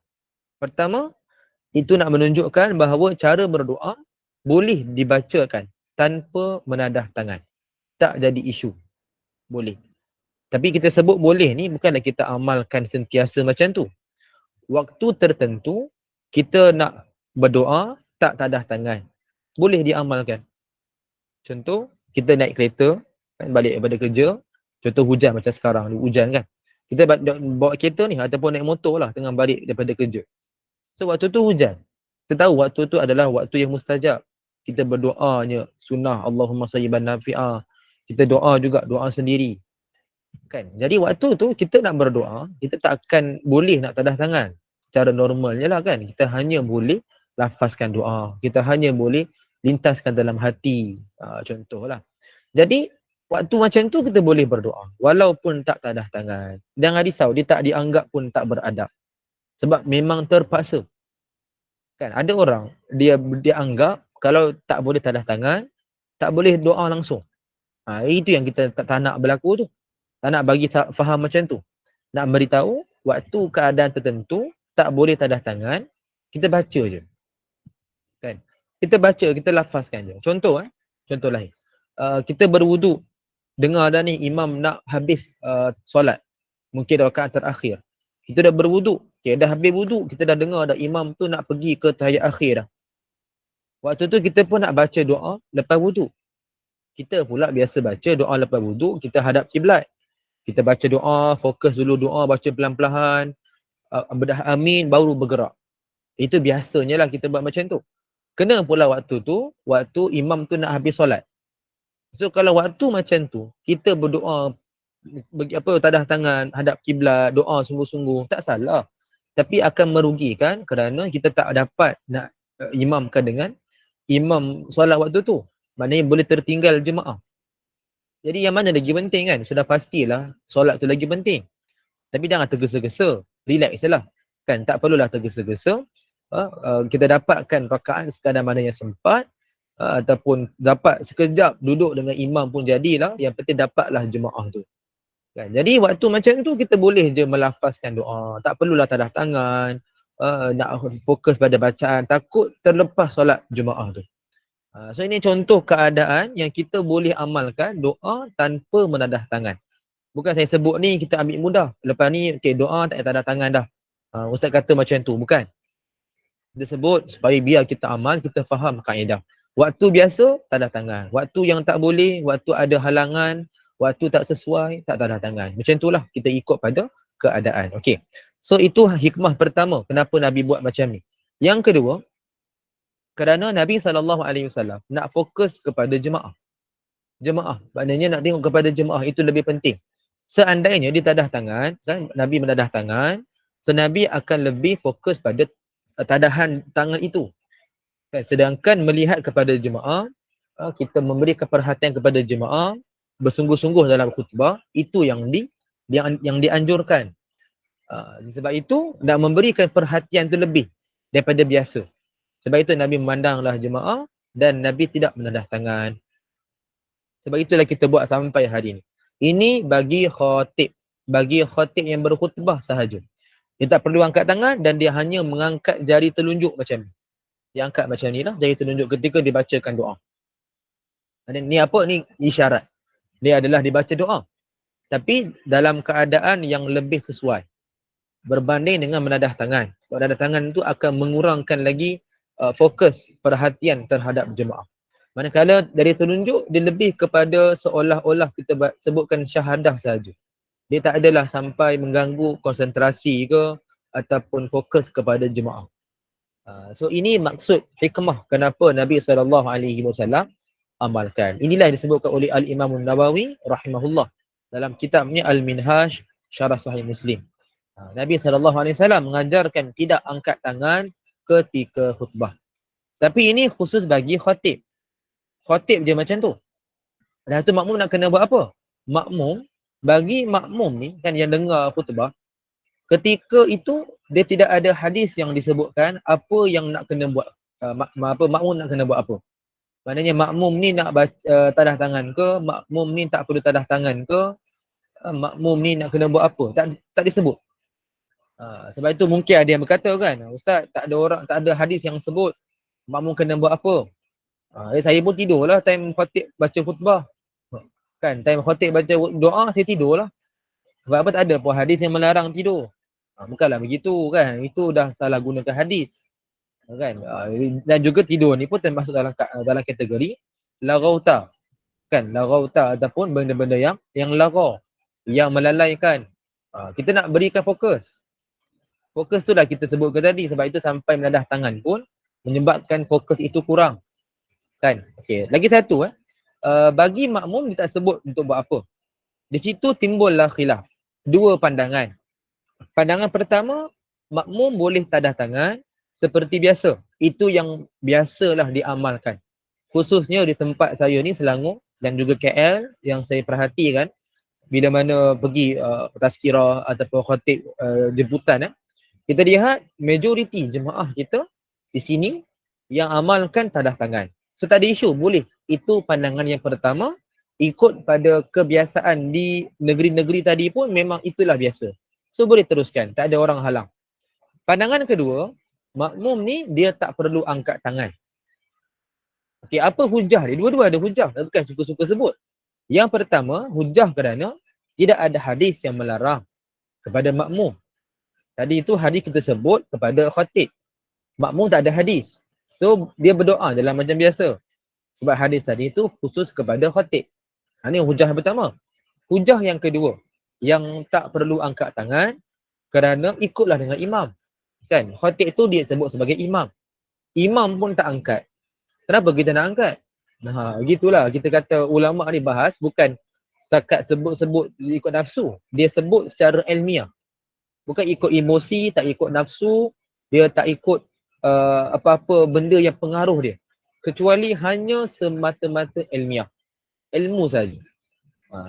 Pertama, itu nak menunjukkan bahawa cara berdoa boleh dibacakan tanpa menadah tangan. Tak jadi isu. Boleh. Tapi kita sebut boleh ni bukanlah kita amalkan sentiasa macam tu. Waktu tertentu kita nak berdoa tak tadah tangan. Boleh diamalkan. Contoh, kita naik kereta kan, balik daripada kerja. Contoh hujan macam sekarang, hujan kan. Kita bawa kereta ni ataupun naik motor lah tengah balik daripada kerja. So waktu tu hujan. Kita tahu waktu tu adalah waktu yang mustajab. Kita berdoanya sunnah Allahumma sayyiban nafi'ah. Kita doa juga, doa sendiri. Kan? Jadi waktu tu kita nak berdoa, kita tak akan boleh nak tadah tangan. Cara normalnya lah kan. Kita hanya boleh lafazkan doa. Kita hanya boleh lintaskan dalam hati. Contohlah. Jadi waktu macam tu kita boleh berdoa. Walaupun tak tadah tangan. Jangan risau, dia tak dianggap pun tak beradab. Sebab memang terpaksa. Kan ada orang dia anggap kalau tak boleh tadah tangan, tak boleh doa langsung. Itu yang kita tak nak berlaku tu. Tak nak bagi faham macam tu. Nak beritahu waktu keadaan tertentu tak boleh tadah tangan, kita baca je. Kan? Kita baca, kita lafazkan je. Contoh contoh lain. Kita berwuduk, dengar dah ni imam nak habis solat. Mungkin rakaat terakhir. Kita dah berwuduk. Okay, dah habis wuduk, kita dah dengar dah imam tu nak pergi ke tahiyat akhir dah. Waktu tu kita pun nak baca doa lepas wuduk. Kita pula biasa baca doa lepas wuduk, kita hadap kiblat. Kita baca doa, fokus dulu doa, baca pelan-pelan, bedah amin, baru bergerak. Itu biasanya lah kita buat macam tu. Kena pula waktu tu, waktu imam tu nak habis solat. So kalau waktu macam tu, kita berdoa, tadah tangan, hadap kiblat, doa sungguh-sungguh, tak salah. Tapi akan merugikan kerana kita tak dapat nak imamkan dengan imam solat waktu tu. Maknanya boleh tertinggal jemaah. Jadi yang mana lagi penting kan? Sudah pastilah solat tu lagi penting. Tapi jangan tergesa-gesa. Relax je lah. Kan? Tak perlulah tergesa-gesa. Kita dapatkan rakaat sekadar mana yang sempat. Ataupun dapat sekejap duduk dengan imam pun jadilah. Yang penting dapatlah jemaah tu. Kan? Jadi waktu macam tu kita boleh je melafazkan doa. Tak perlulah tadah tangan. Nak fokus pada bacaan. Takut terlepas solat jemaah tu. So ini contoh keadaan yang kita boleh amalkan doa tanpa menadah tangan. Bukan saya sebut ni kita ambil mudah. Lepas ni okay, doa tak tadah tangan dah. Ustaz kata macam tu. Bukan. Kita sebut supaya biar kita amal, kita faham kaedah. Waktu biasa, tadah tangan. Waktu yang tak boleh, waktu ada halangan, waktu tak sesuai, tak tadah tangan. Macam itulah kita ikut pada keadaan. Okey. So itu hikmah pertama kenapa Nabi buat macam ni. Yang kedua, kerana Nabi SAW nak fokus kepada jemaah. Jemaah. Maknanya nak tengok kepada jemaah itu lebih penting. Seandainya dia tadah tangan, kan, Nabi menadah tangan, so Nabi akan lebih fokus pada tadahan tangan itu. Kan, sedangkan melihat kepada jemaah, kita memberi perhatian kepada jemaah, bersungguh-sungguh dalam khutbah, itu yang dianjurkan. Sebab itu, nak memberikan perhatian itu lebih daripada biasa. Sebab itu Nabi memandanglah jemaah dan Nabi tidak menadah tangan. Sebab itulah kita buat sampai hari ini. Ini bagi khatib yang berkhutbah sahaja. Dia tak perlu angkat tangan dan dia hanya mengangkat jari telunjuk macam ni. Dia angkat macam ni lah, jari telunjuk ketika dibacakan doa. Dan ni apa? Ni isyarat. Dia adalah dibaca doa. Tapi dalam keadaan yang lebih sesuai. Berbanding dengan menadah tangan. Menadah tangan itu akan mengurangkan lagi fokus perhatian terhadap jemaah. Manakala dari telunjuk, dia lebih kepada seolah-olah kita sebutkan syahadah saja. Dia tak adalah sampai mengganggu konsentrasi ke, ataupun fokus kepada jemaah. So ini maksud hikmah kenapa Nabi SAW amalkan. Inilah yang disebutkan oleh Al-Imam Nawawi rahimahullah dalam kitabnya Al-Minhaj Syarah Sahih Muslim. Nabi SAW mengajarkan tidak angkat tangan ketika khutbah. Tapi ini khusus bagi khatib. Khatib je macam tu. Dan tu makmum nak kena buat apa? Bagi makmum ni kan yang dengar khutbah, ketika itu dia tidak ada hadis yang disebutkan apa yang nak kena buat. Makmum nak kena buat apa. Maknanya makmum ni nak tadah tangan ke, makmum ni tak perlu tadah tangan ke, makmum ni nak kena buat apa. Tak disebut. Sebab itu mungkin ada yang berkata kan, Ustaz tak ada hadis yang sebut makmum kena buat apa. Saya pun tidurlah time khatib baca khutbah. Kan time khatib baca doa saya tidurlah. Sebab apa tak ada pun hadis yang melarang tidur. Bukanlah begitu kan. Itu dah salah gunakan hadis. Kan? Dan juga tidur ni pun termasuk dalam kategori laghauta. Kan? Laghauta ataupun benda-benda yang lagha, yang melalaikan. Kita nak berikan fokus. Fokus tu dah kita sebutkan tadi. Sebab itu sampai menadah tangan pun menyebabkan fokus itu kurang. Kan? Okey. Lagi satu bagi makmum dia tak sebut untuk buat apa. Di situ timbullah khilaf. Dua pandangan. Pandangan pertama, makmum boleh tadah tangan seperti biasa. Itu yang biasalah diamalkan. Khususnya di tempat saya ni Selangor dan juga KL yang saya perhatikan bila mana pergi tazkirah ataupun khatib jemputan kita lihat majoriti jemaah kita di sini yang amalkan tadah tangan. So tak ada isu, boleh. Itu pandangan yang pertama. Ikut pada kebiasaan di negeri-negeri tadi pun memang itulah biasa. So boleh teruskan, tak ada orang halang. Pandangan kedua, makmum ni dia tak perlu angkat tangan. Okey, apa hujah dia? Dua-dua ada hujah, bukan suka-suka sebut. Yang pertama, hujah kerana tidak ada hadis yang melarang kepada makmum. Tadi itu hadis kita sebut kepada khatib. Makmum tak ada hadis. So dia berdoa dalam macam biasa. Sebab hadis tadi itu khusus kepada khatib. Ini hujah pertama. Hujah yang kedua, yang tak perlu angkat tangan kerana ikutlah dengan imam. Kan? Khatib tu dia sebut sebagai imam. Imam pun tak angkat. Kenapa kita nak angkat? Nah, gitulah kita kata ulama ni bahas bukan setakat sebut-sebut ikut nafsu. Dia sebut secara ilmiah. Bukan ikut emosi, tak ikut nafsu, dia tak ikut apa-apa benda yang pengaruh dia. Kecuali hanya semata-mata ilmiah. Ilmu saja.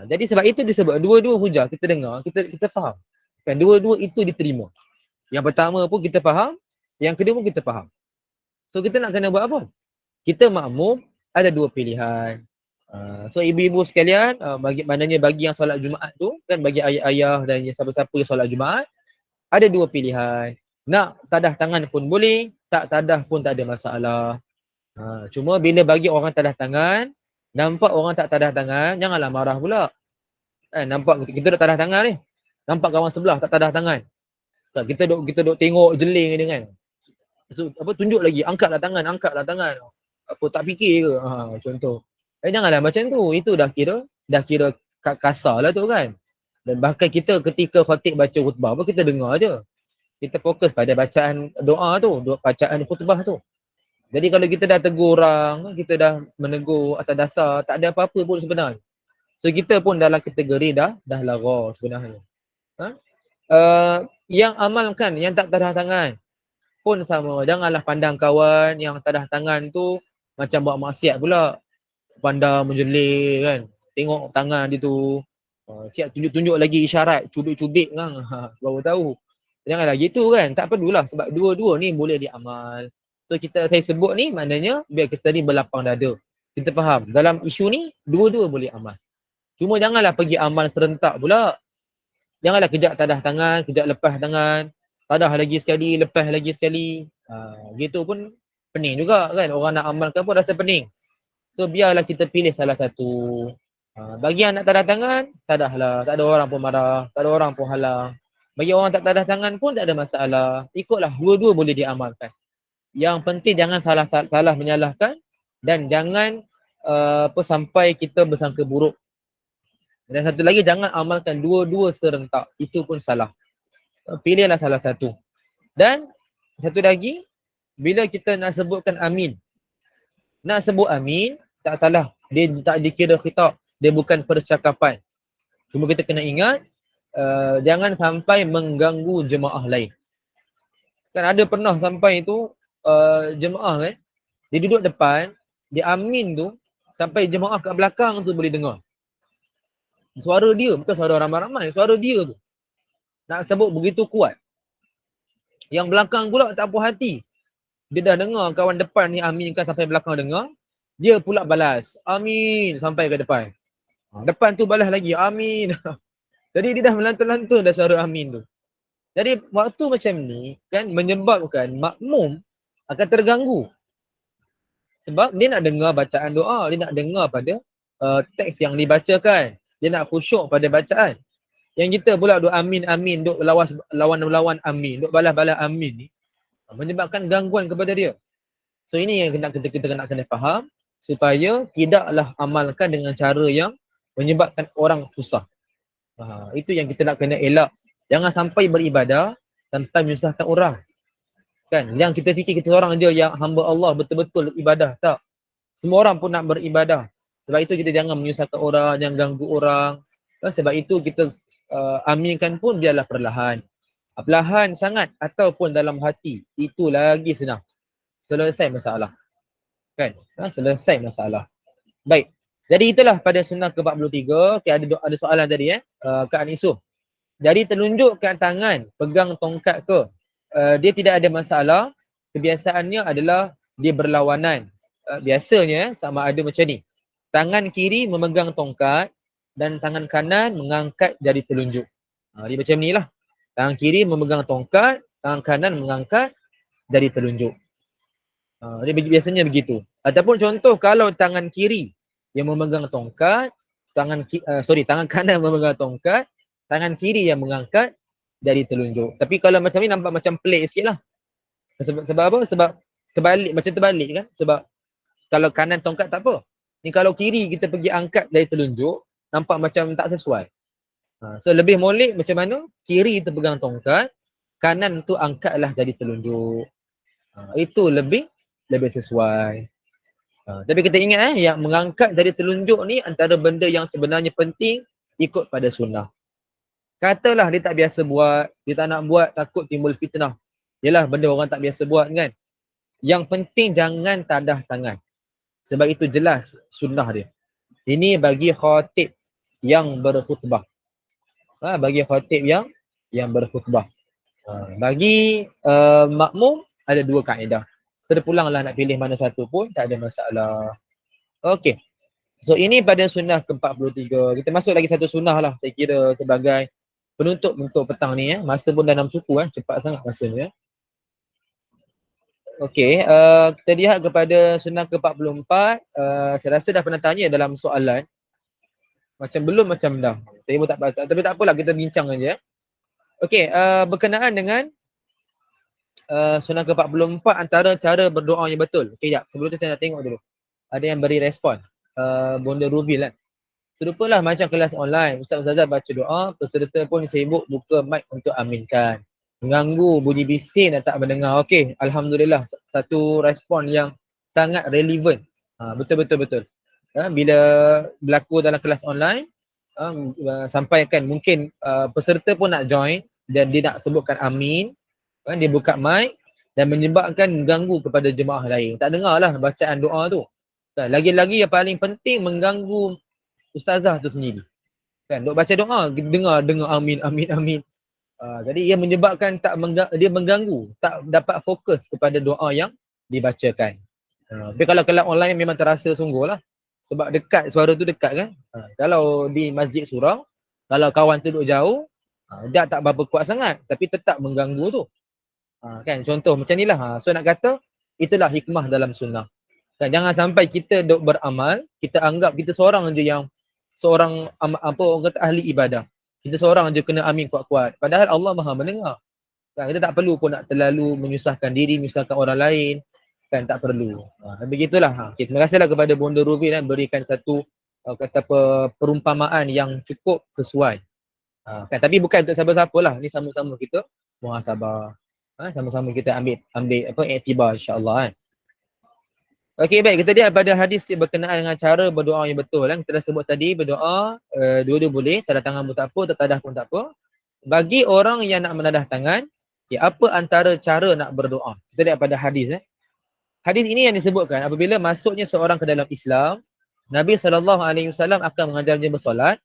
Jadi sebab itu disebut dua-dua hujah kita dengar, kita faham. Kan dua-dua itu diterima. Yang pertama pun kita faham, yang kedua pun kita faham. So kita nak kena buat apa? Kita makmum ada dua pilihan. So ibu-ibu sekalian, bagi yang solat Jumaat tu, kan bagi ayah-ayah dan siapa-siapa yang solat Jumaat, ada dua pilihan. Nak tadah tangan pun boleh, tak tadah pun tak ada masalah. Cuma bila bagi orang tadah tangan, nampak orang tak tadah tangan, janganlah marah pula. Nampak kita duk tadah tangan ni. Nampak kawan sebelah tak tadah tangan. Kita duk tengok jeling ni kan. So, tunjuk lagi, angkatlah tangan. Apa tak fikir ke? Contoh. Janganlah macam tu. Itu dah kira kasar lah tu kan. Dan bahkan kita ketika khatib baca khutbah pun kita dengar je. Kita fokus pada bacaan doa tu, bacaan khutbah tu. Jadi kalau kita dah tegur orang, kita dah menegur atas dasar, tak ada apa-apa pun sebenarnya. So kita pun dalam kategori dah lara sebenarnya. Yang amalkan, yang tak tadah tangan pun sama. Janganlah pandang kawan yang tadah tangan tu macam buat maksiat pula. Pandang menjeling kan. Tengok tangan dia tu. Siap tunjuk-tunjuk lagi isyarat, cubik-cubik kan. Baru tahu. Janganlah gitu kan. Tak perlulah sebab dua-dua ni boleh diamal. So saya sebut ni maknanya biar kita ni berlapang dada. Kita faham. Dalam isu ni dua-dua boleh amal. Cuma janganlah pergi amal serentak pula. Janganlah kejap tadah tangan, kejap lepas tangan. Tadah lagi sekali, lepas lagi sekali. Gitu pun pening juga kan. Orang nak amalkan pun rasa pening. So biarlah kita pilih salah satu. Bagi yang nak tadah tangan, tadahlah. Tak ada orang pun marah, tak ada orang pun halang. Bagi orang tak tadah tangan pun tak ada masalah. Ikutlah, dua-dua boleh diamalkan. Yang penting jangan salah menyalahkan dan jangan sampai kita bersangka buruk. Dan satu lagi, jangan amalkan dua-dua serentak. Itu pun salah. Pilihlah salah satu. Dan satu lagi, bila kita nak sebutkan amin, nak sebut amin, tak salah. Dia tak dikira khitab. Dia bukan percakapan. Cuma kita kena ingat, jangan sampai mengganggu jemaah lain. Kan ada pernah sampai tu, jemaah kan, dia duduk depan, dia amin tu, sampai jemaah kat belakang tu boleh dengar. Suara dia, bukan suara ramai-ramai, suara dia tu. Nak sebut begitu kuat. Yang belakang pula tak puas hati. Dia dah dengar kawan depan ni aminkan sampai belakang dengar. Dia pula balas, amin sampai ke depan. Depan tu balas lagi, amin. Jadi dia dah melantun-lantun dah suara amin tu. Jadi waktu macam ni kan menyebabkan makmum akan terganggu. Sebab dia nak dengar bacaan doa, dia nak dengar pada teks yang dibacakan. Dia nak khusyuk pada bacaan. Yang kita pula duk amin-amin, duk lawan-lawan amin, duk balas-balas amin ni menyebabkan gangguan kepada dia. So ini yang kita nak kena faham supaya tidaklah amalkan dengan cara yang menyebabkan orang susah. Itu yang kita nak kena elak. Jangan sampai beribadah sampai menyusahkan orang. Kan? Yang kita fikir kita seorang je yang hamba Allah betul-betul ibadah. Tak. Semua orang pun nak beribadah. Sebab itu kita jangan menyusahkan orang, jangan ganggu orang. Sebab itu kita aminkan pun biarlah perlahan. Perlahan sangat ataupun dalam hati. Itu lagi senang. Selesai masalah. Kan? Selesai masalah. Baik. Jadi itulah pada sunnah ke-43. Okay, ada soalan tadi Kak Anisuf. Jadi telunjukkan tangan, pegang tongkat ke. Dia tidak ada masalah. Kebiasaannya adalah dia berlawanan. Biasanya sama ada macam ni. Tangan kiri memegang tongkat dan tangan kanan mengangkat jari telunjuk. Dia macam ni lah. Tangan kiri memegang tongkat, tangan kanan mengangkat jari telunjuk. Dia biasanya begitu. Ataupun contoh kalau tangan kiri yang memegang tongkat, tangan kanan memegang tongkat, tangan kiri yang mengangkat jari telunjuk. Tapi kalau macam ni nampak macam pelik sikit lah. Sebab apa? Sebab terbalik kan? Sebab kalau kanan tongkat tak apa. Ni kalau kiri kita pergi angkat jari telunjuk, nampak macam tak sesuai. So lebih molek macam mana? Kiri kita pegang tongkat, kanan tu angkatlah jari telunjuk. Itu lebih sesuai. Tapi kita ingat yang mengangkat jari telunjuk ni antara benda yang sebenarnya penting ikut pada sunnah. Katalah dia tak biasa buat, dia tak nak buat takut timbul fitnah. Yalah benda orang tak biasa buat kan. Yang penting jangan tadah tangan. Sebab itu jelas sunnah dia. Ini bagi khatib yang berkhutbah. Bagi khatib yang berkhutbah. Bagi makmum ada dua kaedah. Terpulanglah nak pilih mana satu pun tak ada masalah. Okey. So ini pada sunnah ke-43. Kita masuk lagi satu sunnah lah saya kira sebagai penutup untuk petang ni Masa pun dah 6 suku cepat sangat masanya. Okey, kita lihat kepada sunnah ke-44. Saya rasa dah pernah tanya dalam soalan. Macam belum macam dah. Saya pun tak patut. Tapi tak apalah kita bincang aja. Okey, berkenaan dengan sunnah ke-44 antara cara berdoa yang betul. Okey, jap. Sebelum tu saya nak tengok dulu. Ada yang beri respon. Bonda Ruvil kan. Serupalah macam kelas online. Ustaz-ustazah baca doa, peserta pun sibuk buka mic untuk aminkan. Mengganggu, bunyi bising dan tak mendengar. Okey, alhamdulillah satu respon yang sangat relevan. Betul. Bila berlaku dalam kelas online, sampaikan mungkin peserta pun nak join dan dia nak sebutkan amin, dia buka mic dan menyebabkan mengganggu kepada jemaah lain. Tak dengarlah bacaan doa tu. Lagi-lagi yang paling penting mengganggu ustazah tu sendiri. Kan duk baca doa, dengar amin. Jadi ia menyebabkan dia mengganggu, tak dapat fokus kepada doa yang dibacakan. Tapi kalau kelab online memang terasa sungguh lah. Sebab dekat, suara tu dekat kan. Kalau di masjid surau, kalau kawan tu duduk jauh, dia tak berapa kuat sangat tapi tetap mengganggu tu. Kan contoh macam ni lah. So nak kata itulah hikmah dalam sunnah. Kan jangan sampai kita duk beramal, kita anggap kita seorang je yang seorang orang kata ahli ibadah. Kita seorang je kena amin kuat-kuat. Padahal Allah Maha mendengar. Kan kita tak perlu pun nak terlalu menyusahkan diri, menyusahkan orang lain. Kan tak perlu. Begitulah. Okay, terima kasihlah kepada Bonda Ruvil berikan satu perumpamaan yang cukup sesuai. Kan tapi bukan untuk siapa-siapa lah. Ni sama-sama kita muhasabah. Sama-sama kita ambil apa iktibar insya-Allah kan. Okey, baik, kita lihat pada hadis yang berkenaan dengan cara berdoa yang betul kan. Kita dah sebut tadi berdoa dua-dua boleh, tanda tangan pun tak apa, tertadah pun tak apa. Bagi orang yang nak menadah tangan, apa antara cara nak berdoa? Kita lihat pada hadis Hadis ini yang disebutkan apabila masuknya seorang ke dalam Islam, Nabi SAW akan mengajarnya bersolat,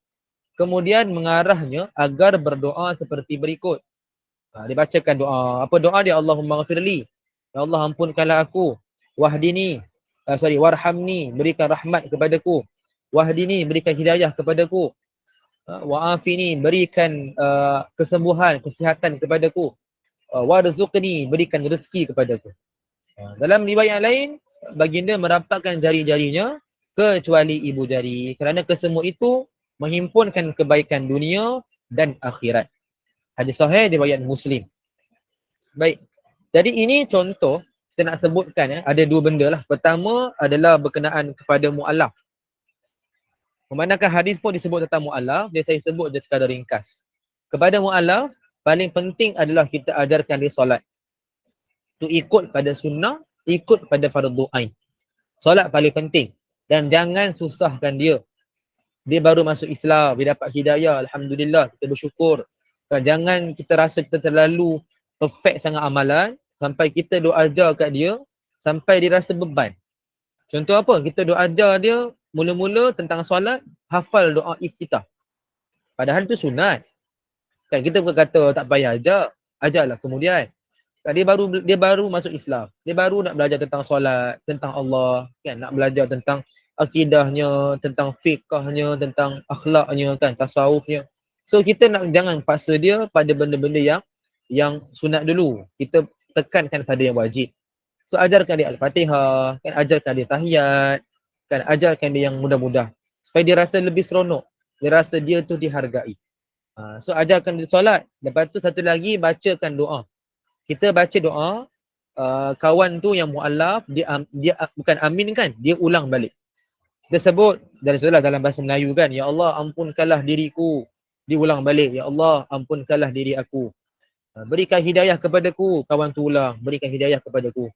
kemudian mengarahnya agar berdoa seperti berikut. Dibacakan doa. Apa doa dia? Allahumma ghafirli. Ya Allah, ampunkanlah aku. Wahdini. Warhamni. Berikan rahmat kepadaku. Wahdini. Berikan hidayah kepadaku. Wa'afini. Berikan kesembuhan, kesihatan kepadaku. Warzuqni. Berikan rezeki kepadaku. Dalam riwayat lain, baginda merampakkan jari-jarinya kecuali ibu jari. Kerana kesemua itu menghimpunkan kebaikan dunia dan akhirat. Hadis sahih riwayat Muslim. Baik. Jadi ini contoh kita nak sebutkan ada dua benda lah. Pertama adalah berkenaan kepada mu'allaf. Memandangkan hadis pun disebut tentang mu'allaf, dia saya sebut je sekadar ringkas. Kepada mu'allaf, paling penting adalah kita ajarkan dia solat. Tu ikut pada sunnah, ikut pada fardu ain. Solat paling penting. Dan jangan susahkan dia. Dia baru masuk Islam, dia dapat hidayah, alhamdulillah, kita bersyukur. Jangan kita rasa kita terlalu perfect sangat amalan sampai kita doa ajar kat dia sampai dia rasa beban. Contoh apa? Kita doa ajar dia mula-mula tentang solat, hafal doa iftitah. Padahal itu sunat. Kan kita bukan kata tak payah ajar, ajarlah kemudian. Dia baru masuk Islam. Dia baru nak belajar tentang solat, tentang Allah, kan, nak belajar tentang akidahnya, tentang fiqhnya, tentang akhlaknya, kan, tasawufnya. So kita jangan paksa dia pada benda-benda yang sunat dulu. Kita tekankan pada yang wajib. So ajarkan dia Al-Fatihah, kan, ajarkan dia tahiyat, kan, ajarkan dia yang mudah-mudah supaya dia rasa lebih seronok. Dia rasa dia tu dihargai. So ajarkan dia solat. Lepas tu satu lagi, bacakan doa. Kita baca doa, kawan tu yang mu'allaf, dia bukan amin kan, dia ulang balik. Kita sebut dalam bahasa Melayu kan, ya Allah ampunkanlah diriku. Diulang balik, ya Allah ampunkanlah diri aku. Berikan hidayah kepadaku, kawan tu ulang, berikan hidayah kepadaku.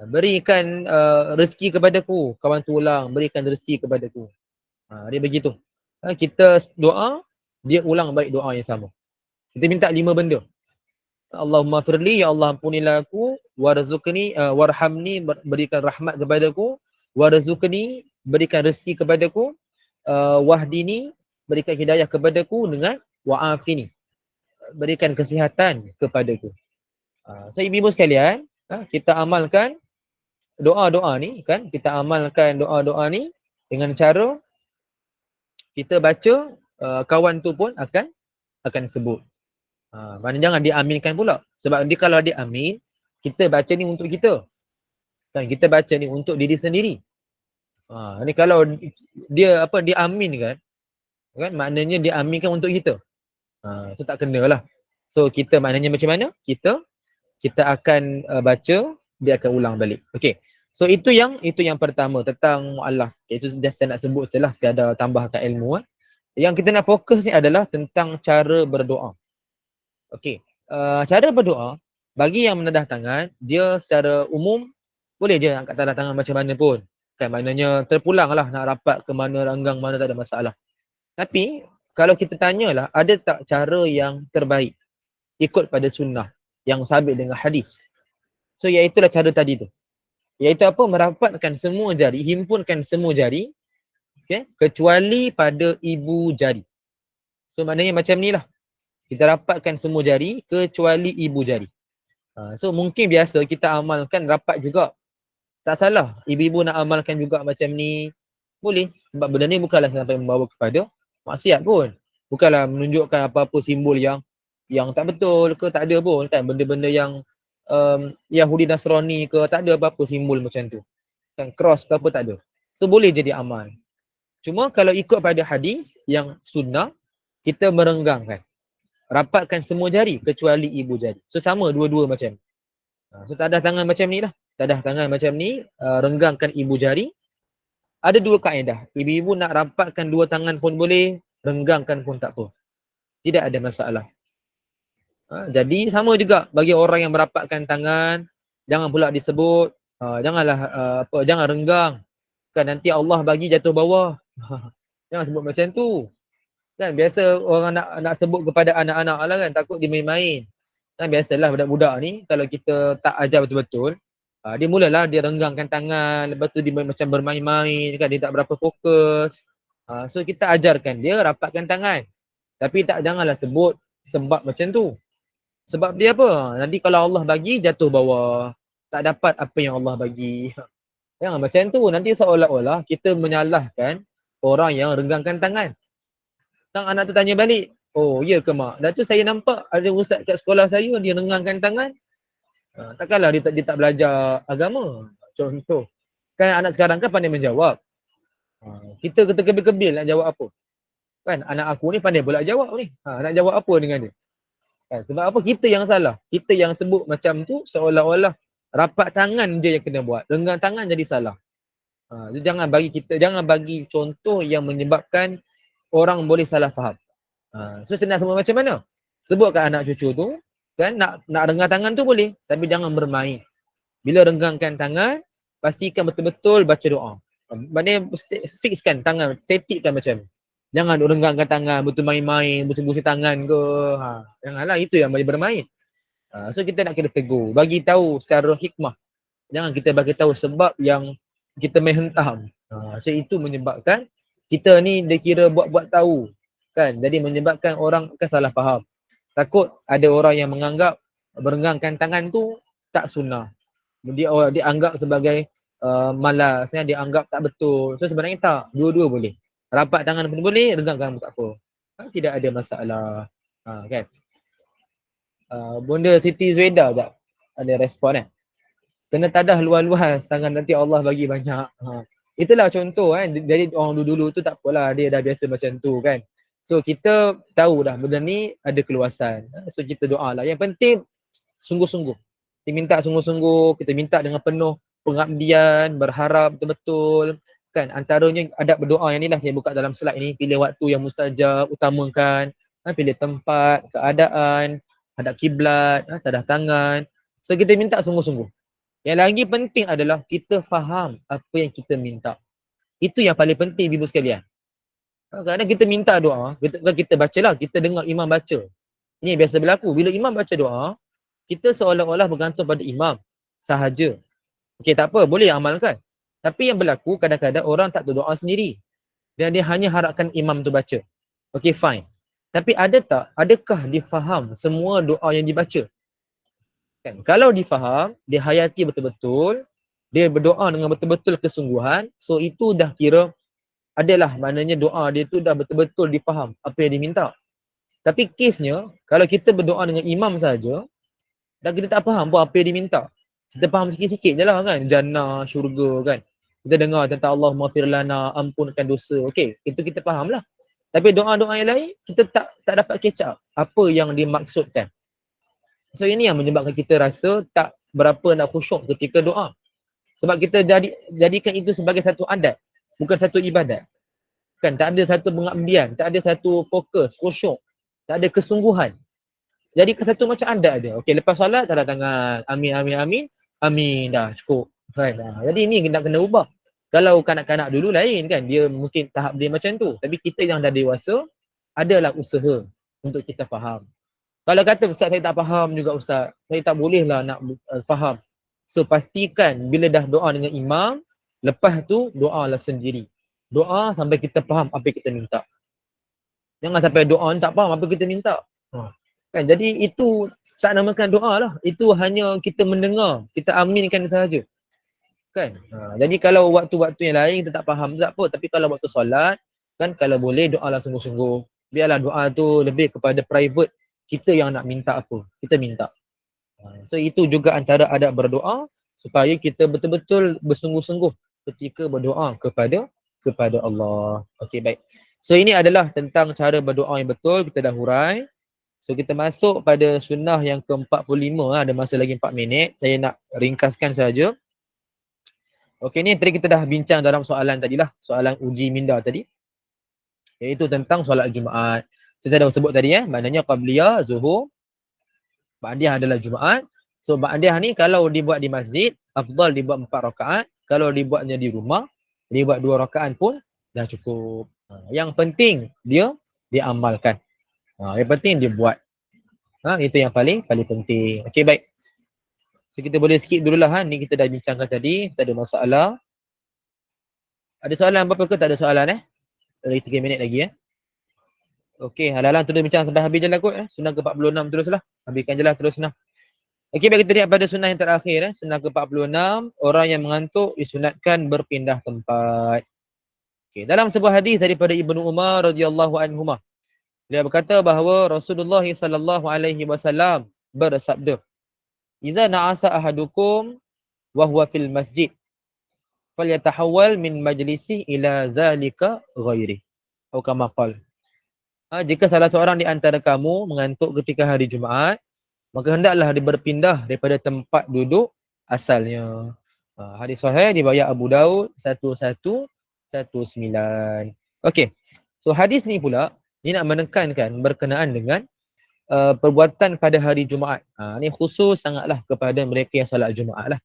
Berikan rezeki kepadaku, kawan tu ulang, berikan rezeki kepadaku. Dia begitu. Kita doa, dia ulang balik doa yang sama. Kita minta 5 benda. Allahumma firli, ya Allah ampunilah aku, warzuqni, warhamni, berikan rahmat kepadaku, warzuqni, berikan rezeki kepadaku, wahdini, berikan hidayah kepadaku, dengan wa'afini, berikan kesihatan kepadaku. So ibu-ibu sekalian, kita amalkan doa-doa ni kan, kita amalkan doa-doa ni dengan cara kita baca, kawan tu pun akan sebut. Maknanya jangan diaminkan pula. Sebab dia kalau dia amin, kita baca ni untuk kita. Kan, kita baca ni untuk diri sendiri. Ni kalau dia amin kan, maknanya dia aminkan untuk kita. So tak kenalah. So kita maknanya macam mana? Kita akan baca, dia akan ulang balik. Okey. So itu yang pertama tentang mu'allaf. Itu just saya nak sebut je lah, sekadar tambahkan ilmu. Yang kita nak fokus ni adalah tentang cara berdoa. Okey. Cara berdoa bagi yang menadah tangan, dia secara umum boleh je angkat tanda tangan macam mana pun. Kan, maknanya terpulang lah nak rapat ke mana, ranggang mana, tak ada masalah. Tapi kalau kita tanyalah, ada tak cara yang terbaik ikut pada sunnah yang sabit dengan hadis? So iaitulah cara tadi tu. Iaitu apa? Merapatkan semua jari, himpunkan semua jari, okay, kecuali pada ibu jari. So maknanya macam ni lah. Kita rapatkan semua jari kecuali ibu jari. So mungkin biasa kita amalkan rapat juga. Tak salah. Ibu-ibu nak amalkan juga macam ni, boleh. Sebab benda ni bukanlah sampai membawa kepada maksiat pun. Bukanlah menunjukkan apa-apa simbol yang tak betul ke, tak ada pun kan. Benda-benda yang Yahudi Nasrani ke, tak ada apa-apa simbol macam tu. Kan, cross ke apa tak ada. So boleh jadi amal. Cuma kalau ikut pada hadis yang sunnah, kita merenggangkan. Rapatkan semua jari kecuali ibu jari. So sama dua-dua macam. So tadah tangan macam ni lah. Tadah tangan macam ni, renggangkan ibu jari. Ada 2 kaedah. Ibu-ibu nak rapatkan 2 tangan pun boleh, renggangkan pun tak apa. Tidak ada masalah. Jadi sama juga bagi orang yang merapatkan tangan, jangan pula disebut, janganlah jangan renggang. Kan nanti Allah bagi jatuh bawah. Jangan sebut macam tu. Kan biasa orang nak sebut kepada anak-anak lah kan, takut dia main-main. Kan biasalah budak-budak ni kalau kita tak ajar betul-betul, dia mulalah dia renggangkan tangan, lepas tu dia macam bermain-main kan, dia tak berapa fokus. So kita ajarkan dia rapatkan tangan. Tapi janganlah sebut sebab macam tu. Sebab dia apa? Nanti kalau Allah bagi jatuh bawah, tak dapat apa yang Allah bagi. Jangan macam tu, nanti seolah-olah kita menyalahkan orang yang renggangkan tangan. Tang anak tu tanya balik, oh ya ke mak? Dah tu saya nampak ada ustaz kat sekolah saya dia renggangkan tangan. Takkanlah dia tak belajar agama. Contoh. Kan anak sekarang kan pandai menjawab. Kita kebil-kebil nak jawab apa? Kan anak aku ni pandai pula jawab ni. Nak jawab apa dengan dia? Kan, sebab apa? Kita yang salah. Kita yang sebut macam tu seolah-olah rapat tangan je yang kena buat. Renggang tangan jadi salah. Jangan bagi contoh yang menyebabkan orang boleh salah faham. So senang semua macam mana? Sebutkan anak cucu tu, kan nak renggang tangan tu boleh, tapi jangan bermain. Bila renggangkan tangan, pastikan betul-betul baca doa. Maknanya fixkan tangan, setipkan macam ni. Jangan renggangkan tangan, betul main-main, busing-busing tangan ke. Janganlah, itu yang boleh bermain. So kita nak kena tegur, bagi tahu secara hikmah. Jangan kita bagi tahu sebab yang kita main hentam. So itu menyebabkan kita ni dia kira buat-buat tahu. Kan? Jadi menyebabkan orang akan salah faham. Takut ada orang yang menganggap merenggangkan tangan tu tak sunnah. Dia anggap sebagai malas, dia anggap tak betul. So sebenarnya tak, dua-dua boleh. Rapat tangan pun boleh, renggangkan pun tak apa. Tidak ada masalah. Kan? Bunda Siti Zueda tak ada respon kan? Kena tadah luas-luas tangan nanti Allah bagi banyak. Itulah contoh kan. Jadi orang dulu-dulu tu tak apalah, dia dah biasa macam tu kan. So kita tahu dah benda ni ada keluasan. So kita doa lah. Yang penting sungguh-sungguh. Kita minta sungguh-sungguh, kita minta dengan penuh pengabdian, berharap betul-betul. Kan antaranya adab berdoa yang ni lah saya buka dalam slide ni. Pilih waktu yang mustajab, utamakan. Pilih tempat, keadaan, hadap kiblat, tadah tangan. So kita minta sungguh-sungguh. Yang lagi penting adalah kita faham apa yang kita minta. Itu yang paling penting ibu sekalian. Kadang kita minta doa, kita bacalah, kita dengar imam baca. Ini biasa berlaku. Bila imam baca doa, kita seolah-olah bergantung pada imam sahaja. Okey, tak apa, boleh amalkan. Tapi yang berlaku kadang-kadang orang tak berdoa sendiri. Dan dia hanya harapkan imam tu baca. Okey, fine. Tapi adakah dia faham semua doa yang dibaca? Kan? Kalau difaham, dia hayati betul-betul, dia berdoa dengan betul-betul kesungguhan, so itu dah kira adalah maknanya doa dia tu dah betul-betul difaham apa yang diminta. Tapi kesnya, kalau kita berdoa dengan imam saja, dan kita tak faham pun apa yang diminta. Kita faham sikit-sikit je lah kan, jannah, syurga kan. Kita dengar tentang Allah maghfir lana, ampunkan dosa. Okey, itu kita faham lah. Tapi doa-doa yang lain, kita tak dapat catch up apa yang dimaksudkan. So ini yang menyebabkan kita rasa tak berapa nak khusyuk ketika doa. Sebab kita jadikan itu sebagai satu adat, bukan satu ibadat. Kan tak ada satu pengabdian, tak ada satu fokus, khusyuk, tak ada kesungguhan. Jadikan satu macam adat dia. Okey, lepas solat tadah tangan, amin amin amin, amin dah cukup. Kan. Jadi ini kena ubah. Kalau kanak-kanak dulu lain kan, dia mungkin tahap dia macam tu. Tapi kita yang dah dewasa, adalah usaha untuk kita faham. Kalau kata ustaz saya tak faham juga ustaz, saya tak bolehlah nak faham. So pastikan bila dah doa dengan imam, lepas tu doalah sendiri. Doa sampai kita faham apa yang kita minta. Jangan sampai doa tak faham apa kita minta. Kan jadi itu tak namakan doa lah. Itu hanya kita mendengar, kita aminkan sahaja. Kan? Jadi kalau waktu-waktu yang lain kita tak faham tak apa, tapi kalau waktu solat kan kalau boleh doalah sungguh-sungguh. Biarlah doa tu lebih kepada private. Kita yang nak minta apa, kita minta. So itu juga antara adab berdoa supaya kita betul-betul bersungguh-sungguh ketika berdoa kepada Allah. Okey, baik. So ini adalah tentang cara berdoa yang betul, kita dah hurai. So kita masuk pada sunnah yang ke-45, ada masa lagi 4 minit. Saya nak ringkaskan saja. Okey, ni tadi kita dah bincang dalam soalan tadilah, soalan uji minda tadi. Iaitu tentang solat Jumaat. Saya dah sebut tadi maknanya qabliyah, zuhur, Ba'diyah adalah Jumaat. So ba'diyah ni kalau dibuat di masjid, afdal dibuat 4 rakaat. Kalau dibuatnya di rumah, dibuat 2 rakaat pun dah cukup. Yang penting dia diamalkan. Yang penting dia buat. Itu yang paling penting. Okey, baik. So kita boleh skip dululah ni kita dah bincangkan tadi, tak ada masalah. Ada soalan apa-apa ke? Tak ada soalan Lagi 3 minit lagi Okey, halalan terus bincang sampai habis je lah kot Sunnah ke-46 teruslah. Habiskan je lah terus sunnah. Okey, baik, kita lihat pada sunnah yang terakhir Sunnah ke-46, orang yang mengantuk disunatkan berpindah tempat. Okey, dalam sebuah hadis daripada Ibnu Umar radhiyallahu anhuma, dia berkata bahawa Rasulullah sallallahu alaihi wasallam bersabda, "Iza na'asa ahadukum wa huwa fil masjid, falyatahawwal min majlisi ila zalika ghairi." Atau kama qala. Jika salah seorang di antara kamu mengantuk ketika hari Jumaat, maka hendaklah dia berpindah daripada tempat duduk asalnya. Hadis sahih riwayat Abu Daud 1119. Okey. So hadis ni pula ni nak menekankan berkenaan dengan perbuatan pada hari Jumaat. Ni khusus sangatlah kepada mereka yang solat Jumaat lah.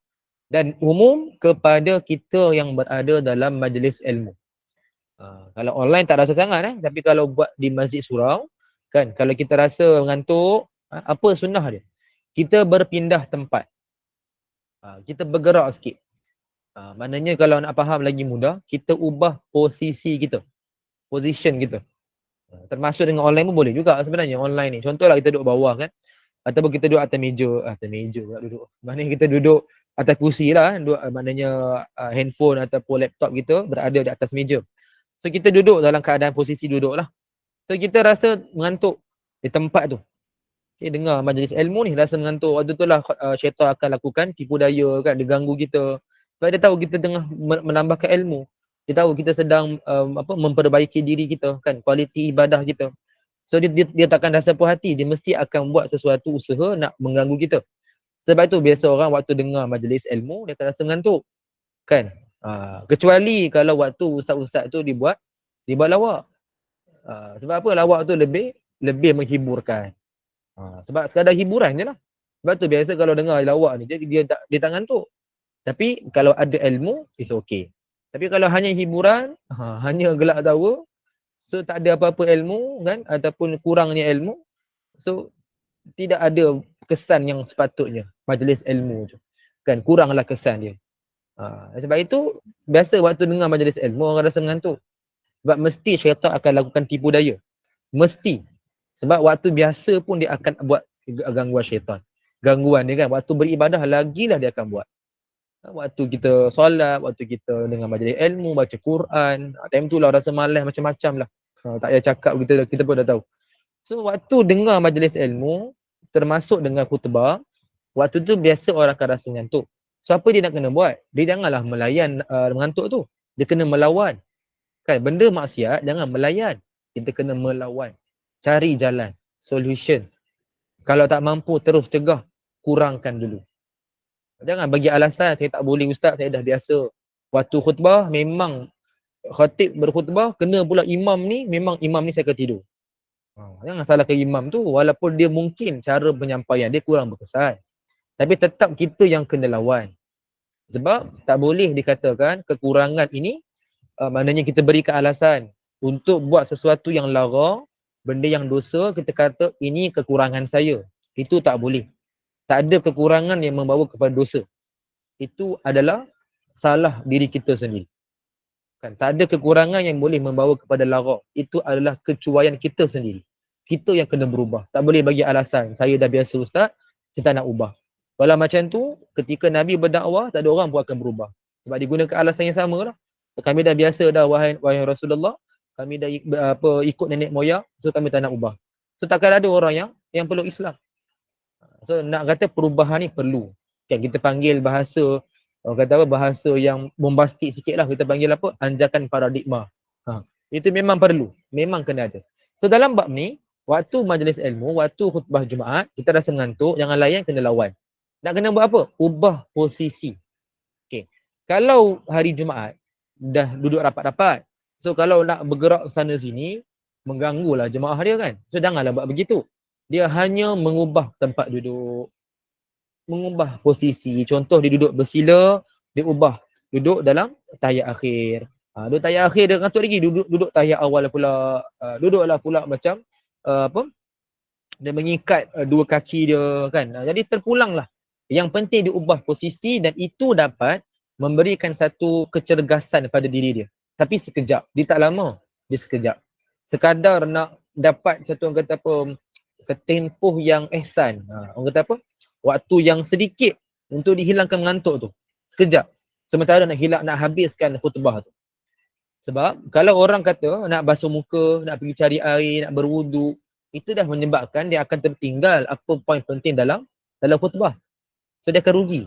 Dan umum kepada kita yang berada dalam majlis ilmu. Kalau online tak rasa sangat tapi kalau buat di masjid surau kan, kalau kita rasa mengantuk, apa sunnah dia? Kita berpindah tempat. Kita bergerak sikit. Maknanya kalau nak faham lagi mudah, kita ubah posisi kita. Position kita. Termasuk dengan online pun boleh juga sebenarnya online ni. Contohlah kita duduk bawah kan. Ataupun kita duduk atas meja. Atas meja pula duduk. Maknanya kita duduk atas kursi lah. Maknanya handphone ataupun laptop kita berada di atas meja. So kita duduk dalam keadaan posisi duduk lah. So kita rasa mengantuk di tempat tu. Okay, dengar majlis ilmu ni rasa mengantuk. Waktu tu lah syaitan akan lakukan tipu daya kan. Dia ganggu kita. Sebab dia tahu kita tengah menambahkan ilmu. Dia tahu kita sedang memperbaiki diri kita kan. Kualiti ibadah kita. So dia takkan rasa puas hati. Dia mesti akan buat sesuatu usaha nak mengganggu kita. Sebab tu biasa orang waktu dengar majlis ilmu dia akan rasa mengantuk. Kan? Kecuali kalau waktu ustaz-ustaz tu dibuat lawak. Sebab apa? Lawak tu lebih menghiburkan. Sebab sekadar hiburan je lah. Sebab tu biasa kalau dengar lawak ni dia tak ngantuk. Tapi kalau ada ilmu, it's okay. Tapi kalau hanya hiburan, hanya gelak tawa, so tak ada apa-apa ilmu kan, ataupun kurangnya ilmu, so tidak ada kesan yang sepatutnya majlis ilmu tu. Kan kuranglah kesan dia. Sebab itu biasa waktu dengar majlis ilmu orang rasa mengantuk. Sebab mesti syaitan akan lakukan tipu daya. Mesti. Sebab waktu biasa pun dia akan buat gangguan syaitan. Gangguan dia kan. Waktu beribadah lagilah dia akan buat. Waktu kita solat, waktu kita dengar majlis ilmu, baca Quran, time tu lah rasa malas macam-macam lah. Tak payah cakap kita pun dah tahu. So waktu dengar majlis ilmu, termasuk dengan khutbah, waktu tu biasa orang akan rasa mengantuk. So apa dia nak kena buat? Dia janganlah melayan mengantuk tu. Dia kena melawan. Kan benda maksiat jangan melayan. Kita kena melawan. Cari jalan, solution. Kalau tak mampu terus cegah, kurangkan dulu. Jangan bagi alasan saya tak boleh ustaz, saya dah biasa. Waktu khutbah memang khatib berkhutbah kena pula imam ni, memang imam ni saya akan tidur. Jangan salahkan imam tu walaupun dia mungkin cara penyampaian dia kurang berkesan. Tapi tetap kita yang kena lawan. Sebab tak boleh dikatakan kekurangan ini maknanya kita berikan alasan untuk buat sesuatu yang lara, benda yang dosa, kita kata ini kekurangan saya. Itu tak boleh. Tak ada kekurangan yang membawa kepada dosa. Itu adalah salah diri kita sendiri. Kan tak ada kekurangan yang boleh membawa kepada lara. Itu adalah kecuaian kita sendiri. Kita yang kena berubah. Tak boleh bagi alasan saya dah biasa ustaz, saya tak nak ubah. Kalau macam tu, ketika Nabi berdakwah, tak ada orang pun akan berubah. Sebab digunakan alasan yang sama lah. Kami dah biasa dah wahai Rasulullah, kami dah ikut nenek moyang, so kami tak nak ubah. So takkan ada orang yang perlu Islam. So nak kata perubahan ni perlu. Kan kita panggil bahasa, orang kata apa, bahasa yang bombastik sikit lah. Kita panggil apa? Anjakan paradigma. Itu memang perlu. Memang kena ada. So dalam bab ni, waktu majlis ilmu, waktu khutbah Jumaat, kita rasa mengantuk, jangan layan, kena lawan. Nak kena buat apa? Ubah posisi. Okay. Kalau hari Jumaat, dah duduk rapat-rapat. So kalau nak bergerak sana sini, mengganggulah jemaah dia kan. So janganlah buat begitu. Dia hanya mengubah tempat duduk, mengubah posisi. Contoh dia duduk bersila, dia ubah duduk dalam tahiyat akhir. Duduk tahiyat akhir dia ngantuk lagi, duduk tahiyat awal pula. Duduklah pula macam apa? Dia mengikat dua kaki dia kan. Jadi terpulanglah. Yang penting dia ubah posisi dan itu dapat memberikan satu kecergasan pada diri dia. Tapi sekejap, dia tak lama, dia sekejap. Sekadar nak dapat satu orang kata apa, ketempoh yang ihsan. Orang kata apa? Waktu yang sedikit untuk dihilangkan mengantuk tu. Sekejap. Sementara nak habiskan khutbah tu. Sebab kalau orang kata nak basuh muka, nak pergi cari air, nak berwuduk, itu dah menyebabkan dia akan tertinggal apa poin penting dalam khutbah. So dia akan rugi.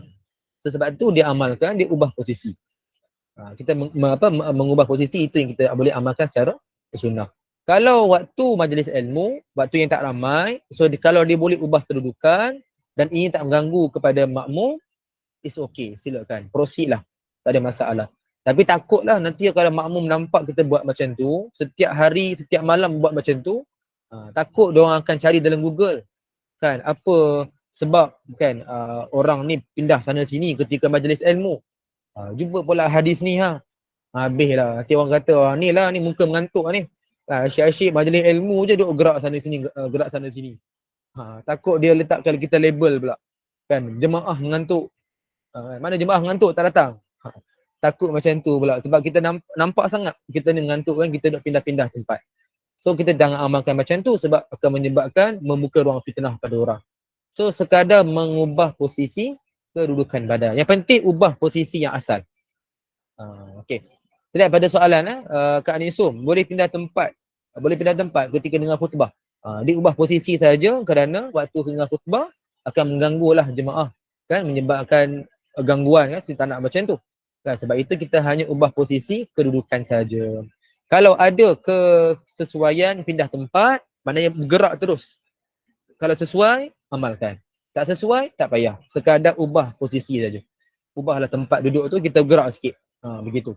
So, sebab tu dia amalkan, dia ubah posisi. Kita mengubah posisi itu yang kita boleh amalkan secara sunnah. Kalau waktu majlis ilmu, waktu yang tak ramai, so kalau dia boleh ubah kedudukan dan ini tak mengganggu kepada makmum, it's okay, silakan, proceed lah, tak ada masalah. Tapi takutlah nanti kalau makmum nampak kita buat macam tu, setiap hari, setiap malam buat macam tu, takut diorang akan cari dalam Google kan, apa sebab kan orang ni pindah sana sini ketika majlis ilmu. Jumpa pula hadis ni habislah. Nanti orang kata ni muka mengantuk ni. Asyik-asyik majlis ilmu je duk gerak sana sini. Takut dia letakkan kita label pula. Kan jemaah mengantuk. Mana jemaah mengantuk tak datang. Takut macam tu pula sebab kita nampak sangat kita ni mengantuk kan, kita duk pindah-pindah tempat. So kita jangan amalkan macam tu sebab akan menyebabkan membuka ruang fitnah pada orang. So sekadar mengubah posisi kedudukan badan. Yang penting ubah posisi yang asal. Okey. Jadi pada soalan Kak Anisum, boleh pindah tempat ketika dengar khutbah. Dia ubah posisi saja kerana waktu dengar khutbah akan mengganggulah jemaah kan, menyebabkan gangguan kan, kita tak nak macam tu. Kan sebab itu kita hanya ubah posisi kedudukan saja. Kalau ada kesesuaian pindah tempat, maknanya bergerak terus. Kalau sesuai, amalkan. Tak sesuai, tak payah. Sekadar ubah posisi saja. Ubahlah tempat duduk tu, kita gerak sikit. Begitu.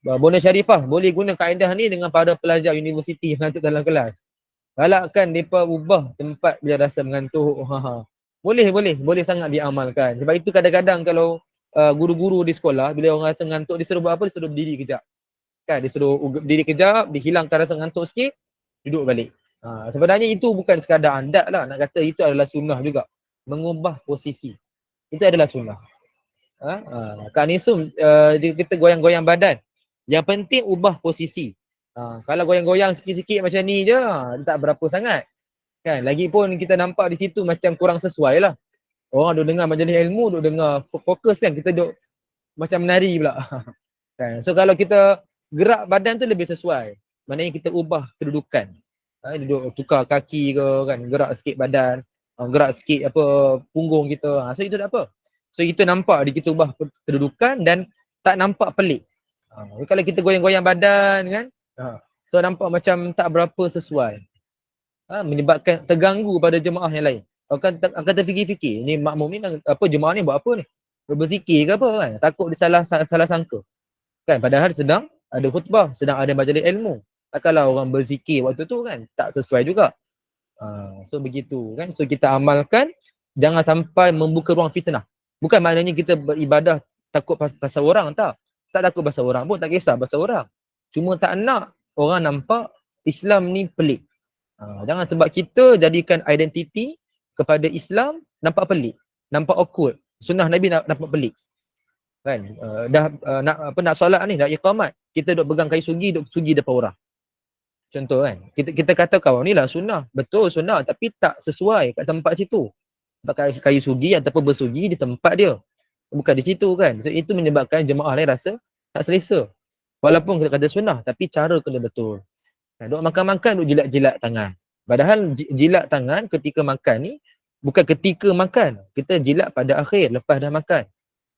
Bona Syarifah, boleh guna kaedah ni dengan para pelajar universiti yang ngantuk dalam kelas. Galakkan mereka ubah tempat bila rasa mengantuk. Boleh sangat diamalkan. Sebab itu kadang-kadang kalau guru-guru di sekolah, bila orang rasa mengantuk, dia suruh buat apa? Dia suruh berdiri kejap. Kan, dia suruh berdiri kejap, dihilangkan rasa mengantuk sikit, duduk balik. Sebenarnya itu bukan sekadar adat lah, nak kata itu adalah sunnah juga. Mengubah posisi, itu adalah sunnah. Kak Nisum, kita goyang-goyang badan, yang penting ubah posisi. Kalau goyang-goyang sikit-sikit macam ni je, tak berapa sangat kan. Lagipun kita nampak di situ macam kurang sesuai lah. Orang duk dengar majlis ilmu, duk dengar fokus kan, kita duk macam menari pula. Kan? So kalau kita gerak badan tu lebih sesuai, maknanya kita ubah kedudukan. Duduk tukar kaki ke kan, gerak sikit badan, gerak sikit apa punggung kita. So itu tak apa. So kita nampak kita ubah kedudukan dan tak nampak pelik. Kalau kita goyang-goyang badan kan, so nampak macam tak berapa sesuai. Menyebabkan terganggu pada jemaah yang lain. Akan terfikir-fikir, ni makmum ni apa, jemaah ni buat apa ni? Berzikir ke apa kan? Takut dia salah sangka. Kan padahal sedang ada khutbah, sedang ada majlis ilmu. Kalau orang berzikir waktu tu kan tak sesuai juga. So begitu kan. So kita amalkan, jangan sampai membuka ruang fitnah. Bukan maknanya kita beribadah takut pasal orang, tak. Tak takut pasal orang pun, tak kisah pasal orang. Cuma tak nak orang nampak Islam ni pelik. Jangan sebab kita jadikan identiti kepada Islam nampak pelik, nampak awkward. Sunnah Nabi nampak pelik. Kan nak solat ni, nak iqamat, kita duk pegang kayu sugi, duk sugi depan orang. Contoh kan, kita kata kawan ni lah sunnah, betul sunnah, tapi tak sesuai kat tempat situ. Pakai kayu sugi ataupun bersugi di tempat dia, bukan di situ kan. So itu menyebabkan jemaah lain rasa tak selesa. Walaupun kita kata sunnah, tapi cara kena betul. Duk makan-makan, duk jilat-jilat tangan. Padahal jilat tangan ketika makan ni bukan ketika makan, kita jilat pada akhir lepas dah makan.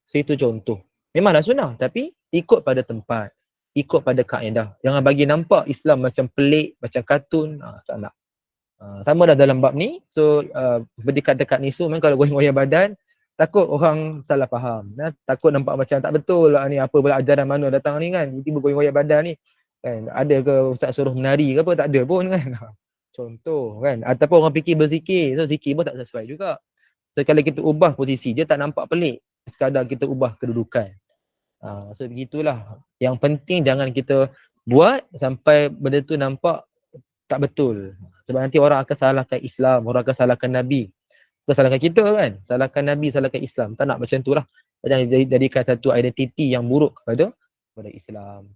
So itu contoh. Memanglah sunnah, tapi ikut pada tempat, ikut pada kaedah. Jangan bagi nampak Islam macam pelik, macam kartun, tak nak. Sama dah dalam bab ni. So seperti kata Kak Nisu, kalau goyang-goyang badan, takut orang salah faham. Takut nampak macam tak betul lah ni, apa pula ajaran mana datang ni kan. Tiba-tiba goyang-goyang badan ni. Kan, ada ke ustaz suruh menari ke apa? Tak ada pun kan. Contoh kan. Ataupun orang fikir berzikir. So zikir pun tak sesuai juga. So kalau kita ubah posisi, dia tak nampak pelik. Sekadar kita ubah kedudukan. So begitulah. Yang penting jangan kita buat sampai benda tu nampak tak betul. Sebab nanti orang akan salahkan Islam, orang akan salahkan Nabi. Bukan salahkan kita kan. Salahkan Nabi, salahkan Islam. Tak nak macam tu lah. Jangan jadikan satu identiti yang buruk kepada Islam.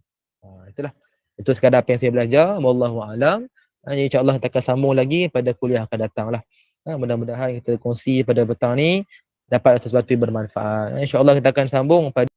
Itulah. Itu sekadar apa yang saya belajar. Wallahu a'lam. InsyaAllah kita akan sambung lagi pada kuliah akan datang lah. Mudah-mudahan kita kongsi pada petang ni dapat sesuatu yang bermanfaat. InsyaAllah kita akan sambung pada